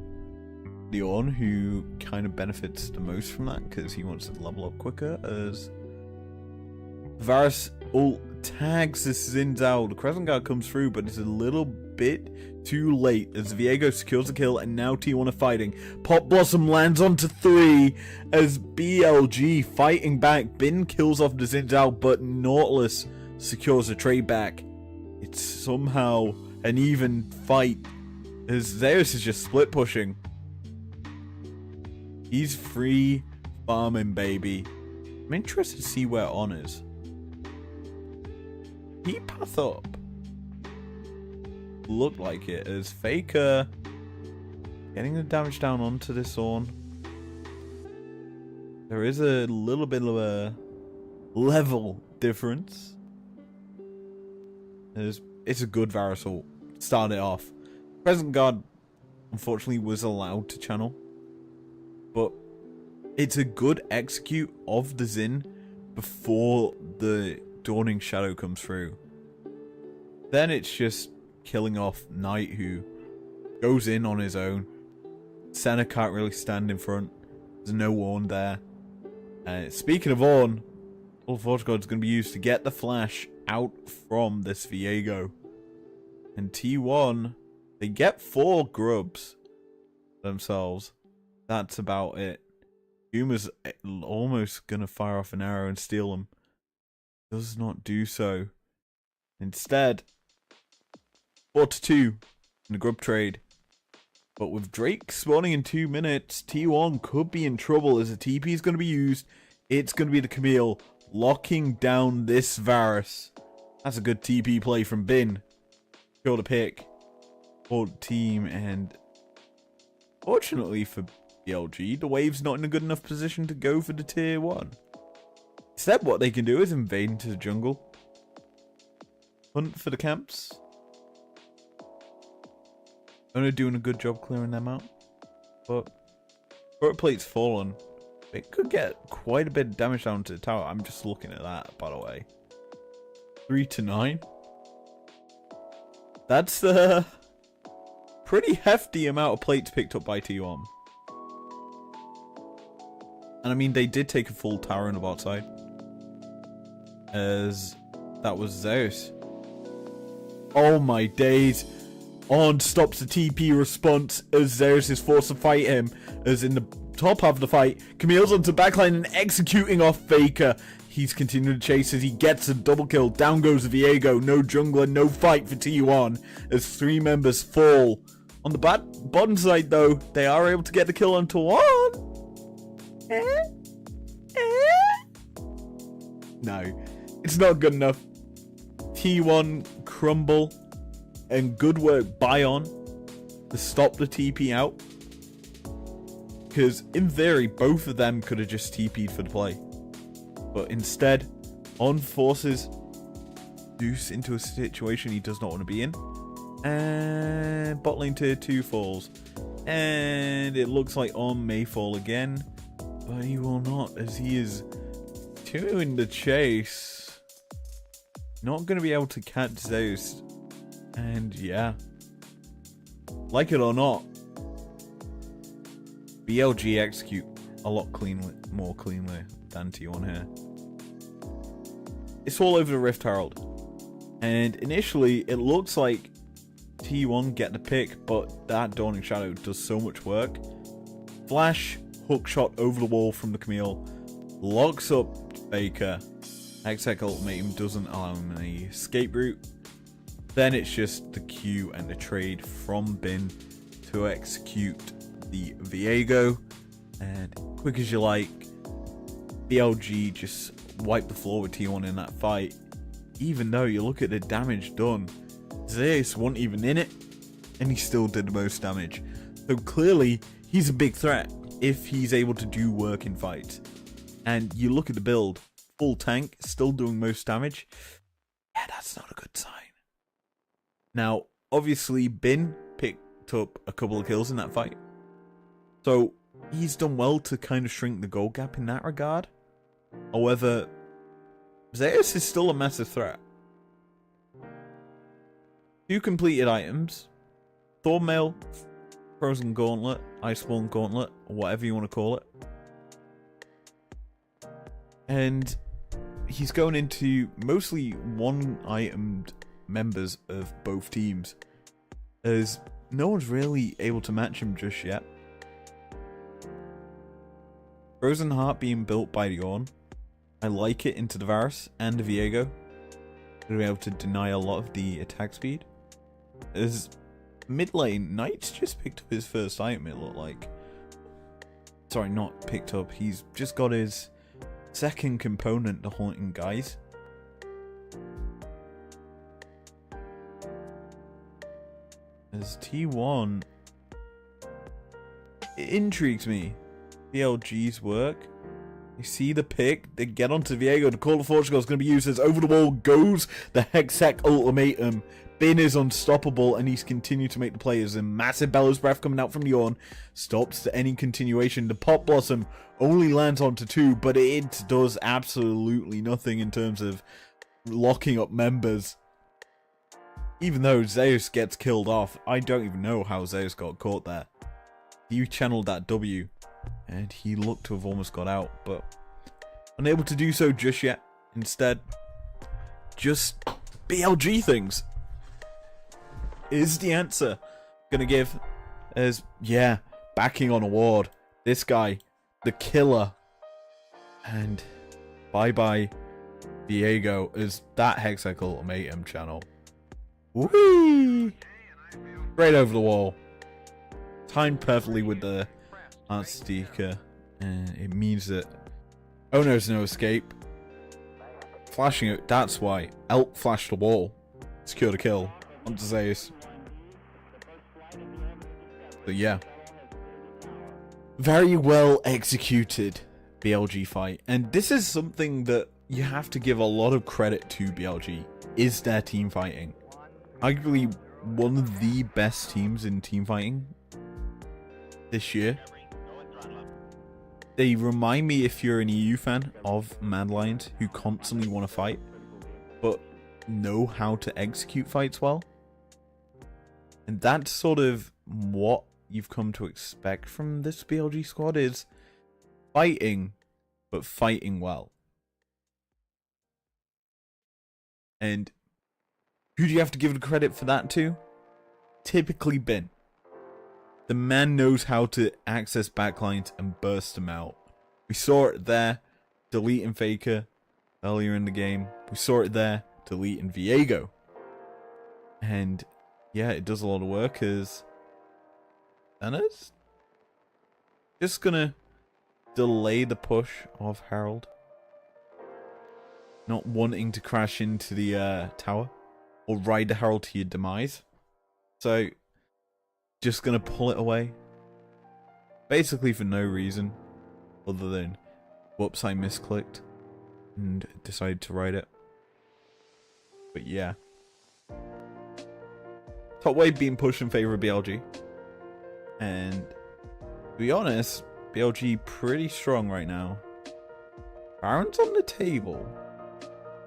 The Ornn, who kind of benefits the most from that because he wants to level up quicker, as Varus ult tags this Xin Zhao. The Crescent Guard comes through, but it's a little bit too late as Viego secures the kill, and now T1 are fighting. Pop Blossom lands onto 3 as BLG fighting back. Bin kills off the Xin Zhao, but Nautilus secures a trade back. It's somehow an even fight as Zeus is just split pushing. He's free farming, baby. I'm interested to see where On is. He path up. Looked like it as Faker getting the damage down onto this Ornn. There is a little bit of a level difference. As it's a good Varus ult. Start it off. Present Guard, unfortunately, was allowed to channel. But it's a good execute of the Xin before the Dawning Shadow comes through. Then it's just killing off Knight, who goes in on his own. Senna can't really stand in front. There's no Ornn there. Speaking of Ornn, all Forge God is going to be used to get the flash out from this Viego. And T1, they get 4 grubs themselves. That's about it. Yuma's almost going to fire off an arrow and steal them. Does not do so. Instead, 4-2 in the grub trade. But with Drake spawning in 2 minutes, T1 could be in trouble as the TP is going to be used. It's going to be the Camille locking down this Varus. That's a good TP play from Bin. Sure to pick for the team, and fortunately for BLG, the wave's not in a good enough position to go for the tier 1. Instead, what they can do is invade into the jungle. Hunt for the camps. Only doing a good job clearing them out. But throat plate's fallen. It could get quite a bit of damage down to the tower. I'm just looking at that, by the way. 3-9. That's a pretty hefty amount of plates picked up by T1. And I mean, they did take a full tower on the bot side. As that was Zeus. Oh my days. Ornn stops the TP response as Zeus is forced to fight him. As in the top half of the fight, Camille's onto backline and executing off Faker. He's continuing to chase as he gets a double kill. Down goes Viego. No jungler, no fight for T1 as 3 members fall. On the bottom side though, they are able to get the kill onto Ornn. No, it's not good enough. T1 crumble, and good work by On to stop the TP out. Because in theory, both of them could have just TP'd for the play. But instead, On forces Zeus into a situation he does not want to be in. And bot lane tier 2 falls. And it looks like On may fall again. But he will not, as he is 2 in the chase. Not going to be able to catch Zeus. And yeah. Like it or not, BLG execute a lot more cleanly than T1 here. It's all over the Rift Herald. And initially, it looks like T1 get the pick, but that Dawning Shadow does so much work. Flash, hook shot over the wall from the Camille, locks up Baker. Exec ultimatum doesn't allow him any escape route. Then it's just the Q and the trade from Bin to execute the Viego. And quick as you like, BLG just wiped the floor with T1 in that fight. Even though you look at the damage done, Zeus wasn't even in it, and he still did the most damage. So clearly, he's a big threat if he's able to do work in fights. And you look at the build, full tank, still doing most damage. Yeah, that's not a good sign. Now, obviously, Bin picked up a couple of kills in that fight. So, he's done well to kind of shrink the gold gap in that regard. However, Zeus is still a massive threat. 2 completed items. Thornmail, Frozen Gauntlet, Iceborne Gauntlet, or whatever you want to call it. And he's going into mostly 1-itemed members of both teams, as no one's really able to match him just yet. Frozen Heart being built by the Ornn. I like it into the Varus and the Viego. Gonna be able to deny a lot of the attack speed. As mid lane, Knight's just picked up his first item, it looked like. Sorry, not picked up. He's just got his second component, the Haunting Guys. As T1, it intrigues me. BLG's work. You see the pick. They get onto Viego. The call of Portugal is going to be used as over the wall goes the Hexec ultimatum. Bin is unstoppable, and he's continued to make the plays. A massive bellows breath coming out from Yawn stops any continuation. The Pop Blossom only lands onto 2, but it does absolutely nothing in terms of locking up members. Even though Zeus gets killed off, I don't even know how Zeus got caught there. He channeled that W, and he looked to have almost got out, but unable to do so just yet. Instead, just BLG things is the answer. Gonna give as, yeah, backing on award. This guy, the killer. And bye-bye Viego as that Hexec ultimatum channel. Whee! Right over the wall. Timed perfectly with the art sticker. And it means that, oh, there's no escape. Flashing it, that's why. Elk flashed the wall. Secure the kill. Onto Zeus. But yeah. Very well executed BLG fight. And this is something that you have to give a lot of credit to BLG. Is their team fighting. Arguably one of the best teams in team fighting this year. They remind me, if you're an EU fan, of Mad Lions, who constantly want to fight, but know how to execute fights well. And that's sort of what you've come to expect from this BLG squad, is fighting, but fighting well. And who do you have to give the credit for that to? Typically Bin. The man knows how to access backlines and burst them out. We saw it there, deleting Faker earlier in the game. We saw it there, deleting Viego. And yeah, it does a lot of work as Anna's just gonna delay the push of Harold. Not wanting to crash into the tower or ride the Harold to your demise. So just gonna pull it away. Basically for no reason other than, whoops, I misclicked and decided to ride it. But yeah. Top wave being pushed in favor of BLG. And to be honest, BLG pretty strong right now. Baron's on the table.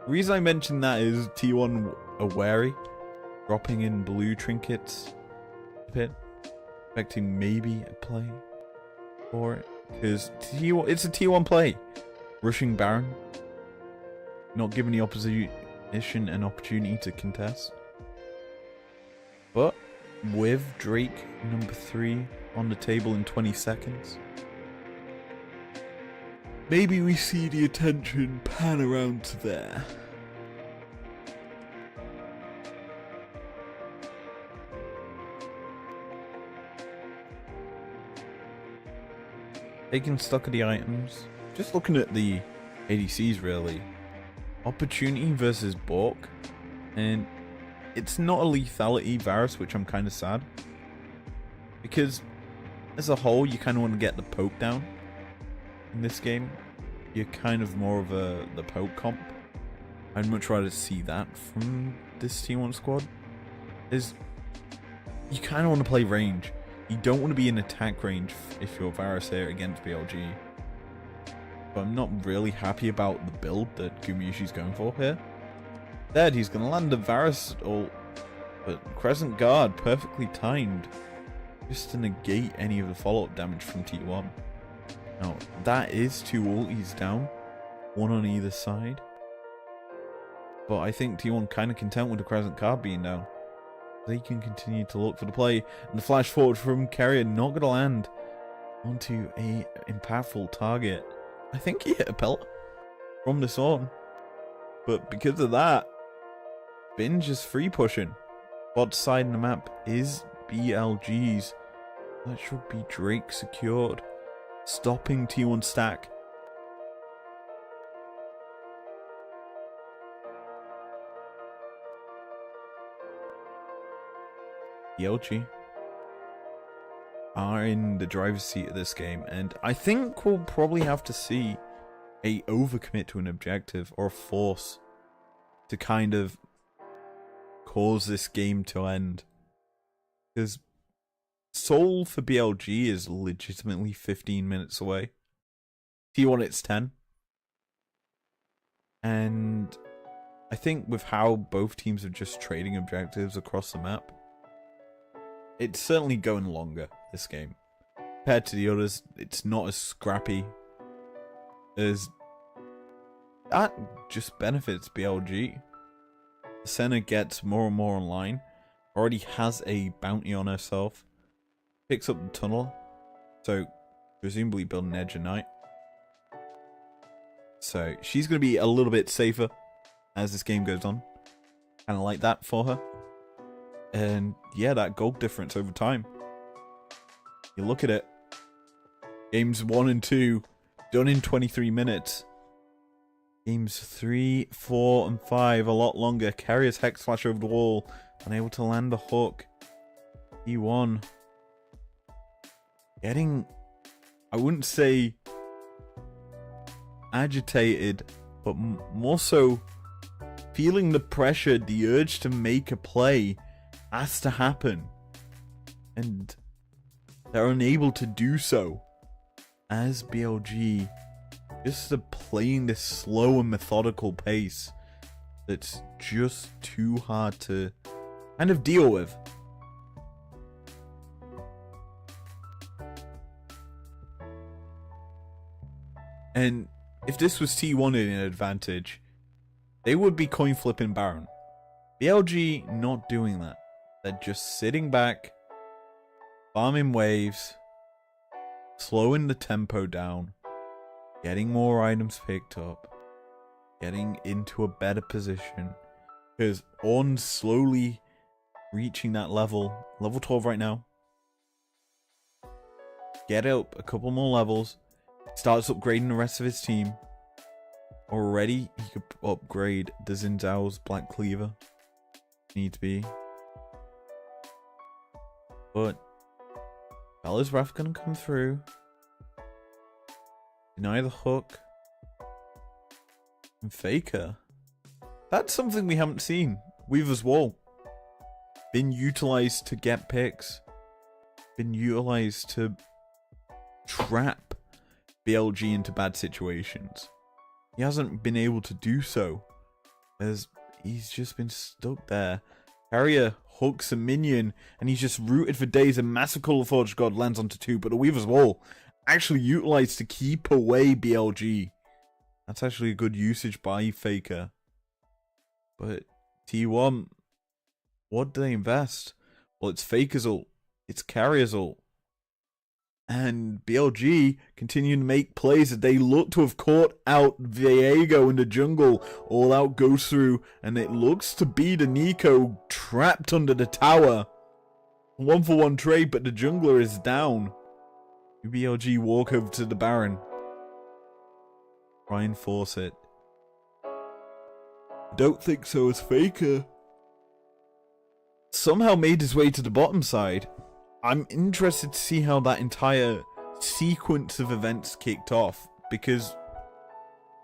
The reason I mentioned that is T1 are wary. Dropping in blue trinkets a bit. Expecting maybe a play for it. Because it's a T1 play. Rushing Baron. Not giving the opposition an opportunity to contest. But with Drake number 3 on the table in 20 seconds. Maybe we see the attention pan around to there. Taking stock of the items. Just looking at the ADCs really. Opportunity versus Bork. And it's not a lethality Varus, which I'm kind of sad. Because as a whole, you kind of want to get the poke down. In this game, you're kind of more of the poke comp. I'd much rather see that from this T1 squad. Is you kind of want to play range. You don't want to be in attack range if you're Varus here against BLG. But I'm not really happy about the build that Gumayusi's going for here. Dead, he's going to land the Varus ult, but Crescent Guard perfectly timed. Just to negate any of the follow-up damage from T1. Now, that is 2 ultis down. 1 on either side. But I think T1 kind of content with the Crescent Card being down. They can continue to look for the play. And the flash forward from Carrier not going to land onto a impactful target. I think he hit a pellet from this on. But because of that, Bin just free pushing. Bot side of the map is BLG's. That should be Drake secured. Stopping T1 stack. BLG are in the driver's seat of this game, and I think we'll probably have to see a overcommit to an objective or a force to kind of cause this game to end. Because Seoul for BLG is legitimately 15 minutes away. T1 it's 10. And I think with how both teams are just trading objectives across the map, it's certainly going longer, this game. Compared to the others, it's not as scrappy as... That just benefits BLG. Senna gets more and more online. Already has a bounty on herself. Picks up the tunnel. So, presumably build an edge of night. So, she's going to be a little bit safer as this game goes on. Kind of like that for her. And yeah, that gold difference over time. You look at it. Games 1 and 2 done in 23 minutes. Games 3, 4, and 5 a lot longer. Carrier's Hex Flash over the wall. Unable to land the hook. E1. Getting, I wouldn't say agitated, but more so feeling the pressure, the urge to make a play has to happen. And they're unable to do so. As BLG just playing this slow and methodical pace that's just too hard to kind of deal with. And if this was T1 in an advantage, they would be coin flipping Baron. BLG not doing that. They're just sitting back, farming waves, slowing the tempo down, getting more items picked up, getting into a better position. Because Ornn's slowly reaching that level 12 right now. Get up a couple more levels, starts upgrading the rest of his team. Already, he could upgrade the Xin Zhao's Black Cleaver. Need to be. But Bella's Wrath gonna come through. Deny the hook. And Faker. That's something we haven't seen. Weaver's Wall. Been utilized to get picks. Been utilized to trap BLG into bad situations. He hasn't been able to do so, as he's just been stuck there. Carrier hooks a minion, and he's just rooted for days. A Massive Call Forge God lands onto 2, but the Weaver's Wall actually utilized to keep away BLG. That's actually a good usage by Faker. But T1, what do they invest? Well, it's Faker's ult. It's Carrier's ult. And BLG continuing to make plays that they look to have caught out Viego in the jungle. All out goes through, and it looks to be the Nico trapped under the tower. 1-for-1 trade, but the jungler is down. BLG walk over to the Baron. Try and force it. Don't think so as Faker somehow made his way to the bottom side. I'm interested to see how that entire sequence of events kicked off, because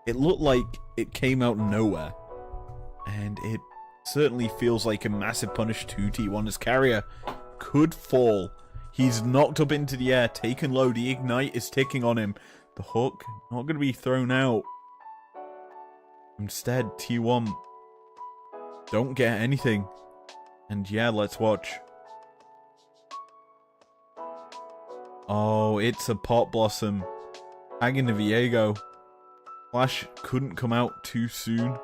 it looked like it came out of nowhere. And it certainly feels like a massive punish to T1 as Carrier could fall. He's knocked up into the air, taken low. The Ignite is ticking on him. The hook not going to be thrown out. Instead, T1 don't get anything. And yeah, let's watch. Oh, it's a Pot Blossom. Tagging the Viego. Flash couldn't come out too soon.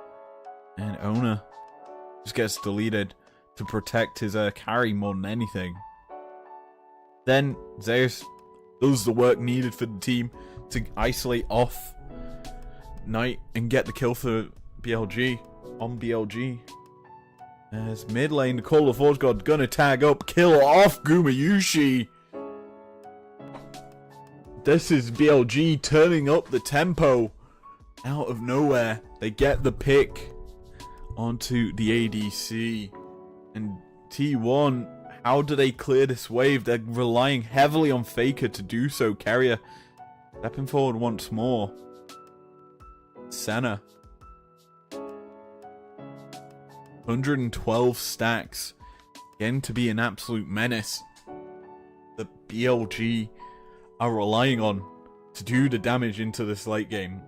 And Ona just gets deleted to protect his carry more than anything. Then Zeus does the work needed for the team to isolate off Knight and get the kill for BLG. On BLG. As mid lane, the Call of Forge God gonna tag up, kill off Gumayushi. This is BLG turning up the tempo. Out of nowhere, they get the pick onto the ADC. And T1, how do they clear this wave? They're relying heavily on Faker to do so. Carrier stepping forward once more. Senna. 112 stacks. Again, to be an absolute menace. The BLG are relying on to do the damage into this late game.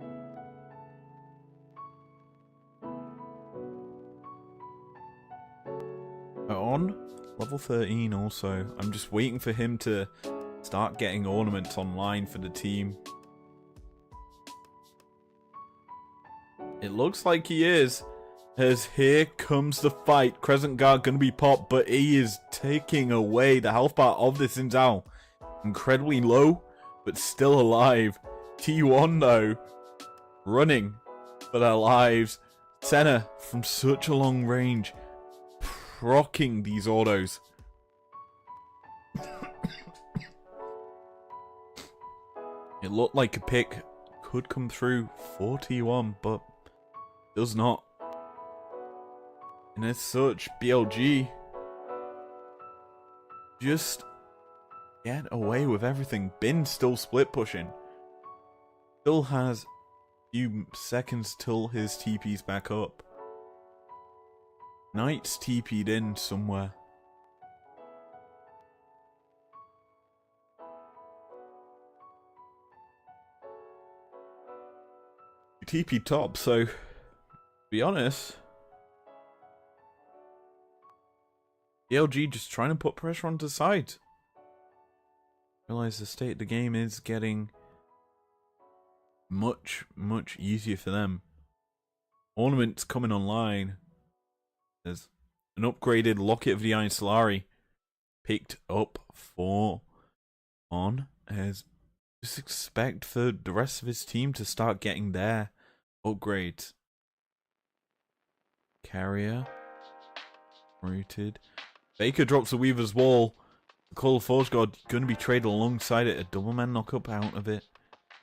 On level 13 also. I'm just waiting for him to start getting ornaments online for the team. It looks like he is, as here comes the fight. Crescent Guard gonna be popped, but he is taking away the health bar of this Xin Zhao. Incredibly low, but still alive. T1 though, running for their lives. Senna from such a long range, procking these autos. It looked like a pick could come through for T1, but does not. And as such, BLG just get away with everything. Bin still split pushing. Still has a few seconds till his TP's back up. Knight's TP'd in somewhere. TP top, so to be honest, BLG just trying to put pressure onto the side. Realize the state of the game is getting much easier for them. Ornaments coming online. There's an upgraded Locket of the Iron Solari picked up for on, as just expect for the rest of his team to start getting their upgrades. Carrier rooted. Baker drops the Weaver's Wall. The Call of Forge God going to be traded alongside it. A double man knockup out of it.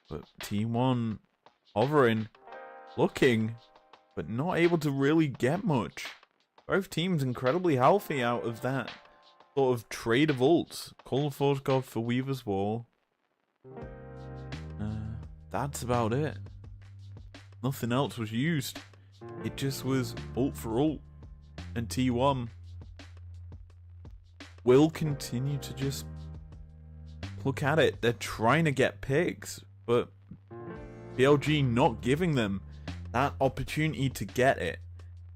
But T1 hovering, looking, but not able to really get much. Both teams incredibly healthy out of that sort of trade of ults. Call of Forge God for Weaver's Wall. That's about it. Nothing else was used. It just was ult for ult. And T1 will continue to just look at it. They're trying to get picks, but BLG not giving them that opportunity to get it.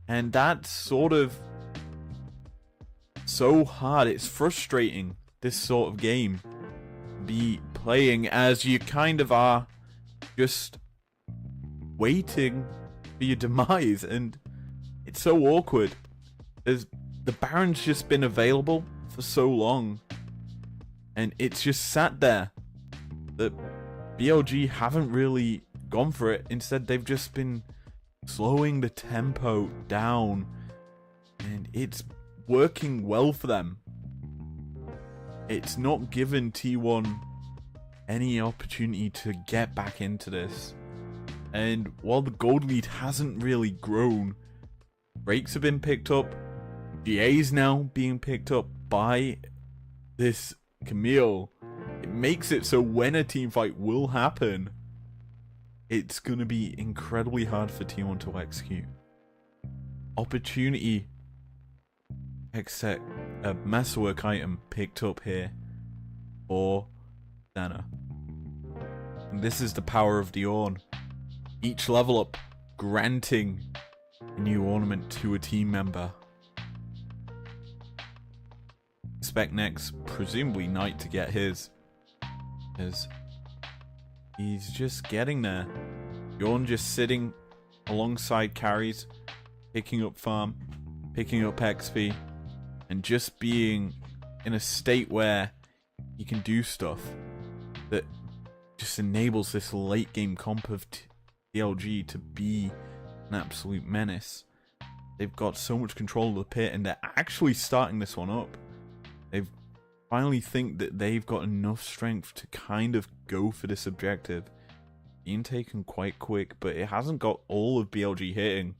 And that's sort of so hard. It's frustrating, this sort of game. Be playing as you kind of are just waiting for your demise, and it's so awkward as the Baron's just been available for so long and it's just sat there that BLG haven't really gone for it. Instead, they've just been slowing the tempo down, and it's working well for them. It's not given T1 any opportunity to get back into this. And while the gold lead hasn't really grown, breaks have been picked up. GA's now being picked up by this Camille. It makes it so when a team fight will happen, it's going to be incredibly hard for T1 to execute. Opportunity, except a masterwork item picked up here for Dana. And this is the power of the Orn. Each level up granting a new ornament to a team member. Expect next, presumably Knight, to get his, as he's just getting there. Yorn just sitting alongside carries, picking up farm, picking up XP, and just being in a state where he can do stuff that just enables this late game comp of TLG to be an absolute menace. They've got so much control of the pit, and they're actually starting this one up. They finally think that they've got enough strength to kind of go for this objective. Being taken quite quick, but it hasn't got all of BLG hitting.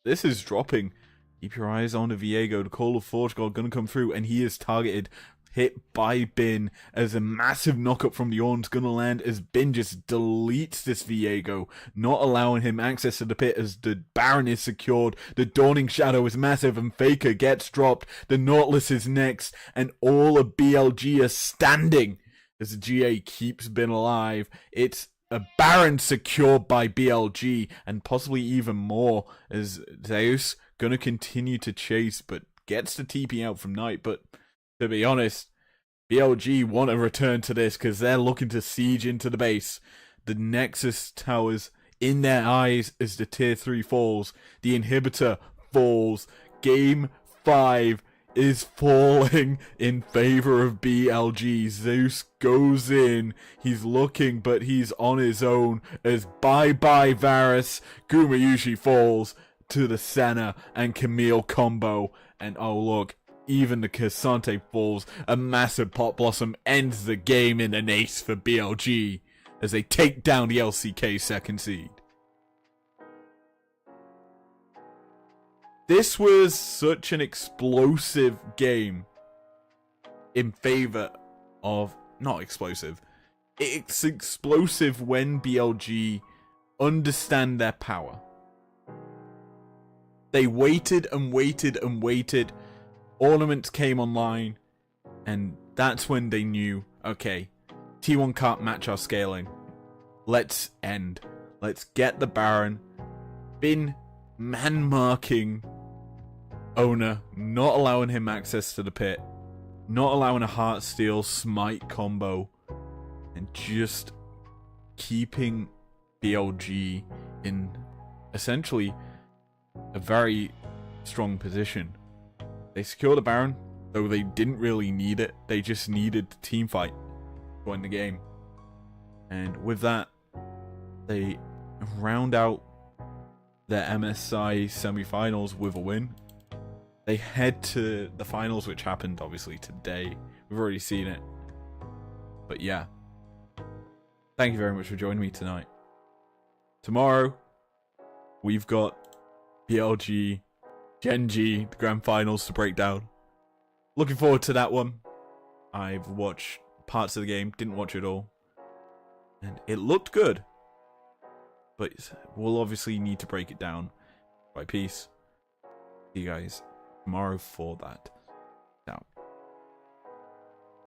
This is dropping. Keep your eyes on the Viego. The Call of Forge God gonna come through, and he is targeted. hit by Bin as a massive knockup from the Ornn's gonna land as Bin just deletes this Viego, not allowing him access to the pit as the Baron is secured. The Dawning Shadow is massive and Faker gets dropped. The Nautilus is next and all of BLG are standing as the GA keeps Bin alive. It's a Baron secured by BLG and possibly even more as Zeus gonna continue to chase but gets the TP out from Knight. But to be honest, BLG want to return to this because they're looking to siege into the base. The Nexus towers in their eyes as the tier 3 falls. The inhibitor falls. Game 5 is falling in favor of BLG. Zeus goes in. He's looking, but he's on his own as bye-bye Varus. Gumayushi falls to the Senna and Camille combo. And oh look, even the Cassante falls. A massive Pot Blossom ends the game in an ace for BLG as they take down the LCK second seed. This was such an explosive game in favor of... Not explosive. It's explosive when BLG understand their power. They waited and waited and waited. Ornaments came online. And that's when they knew, okay, T1 can't match our scaling. Let's end. Let's get the Baron. Bin man-marking Owner, not allowing him access to the pit. Not allowing a Heartsteel Smite combo. And just keeping BLG in essentially a very strong position. They secured the Baron, though they didn't really need it. They just needed the team fight to win the game. And with that, they round out their MSI semi-finals with a win. They head to the finals, which happened obviously today. We've already seen it. But yeah. Thank you very much for joining me tonight. Tomorrow, we've got BLG, Genji, the grand finals to break down. Looking forward to that one. I've watched parts of the game, didn't watch it all. And it looked good. But we'll obviously need to break it down by piece. See you guys tomorrow for that.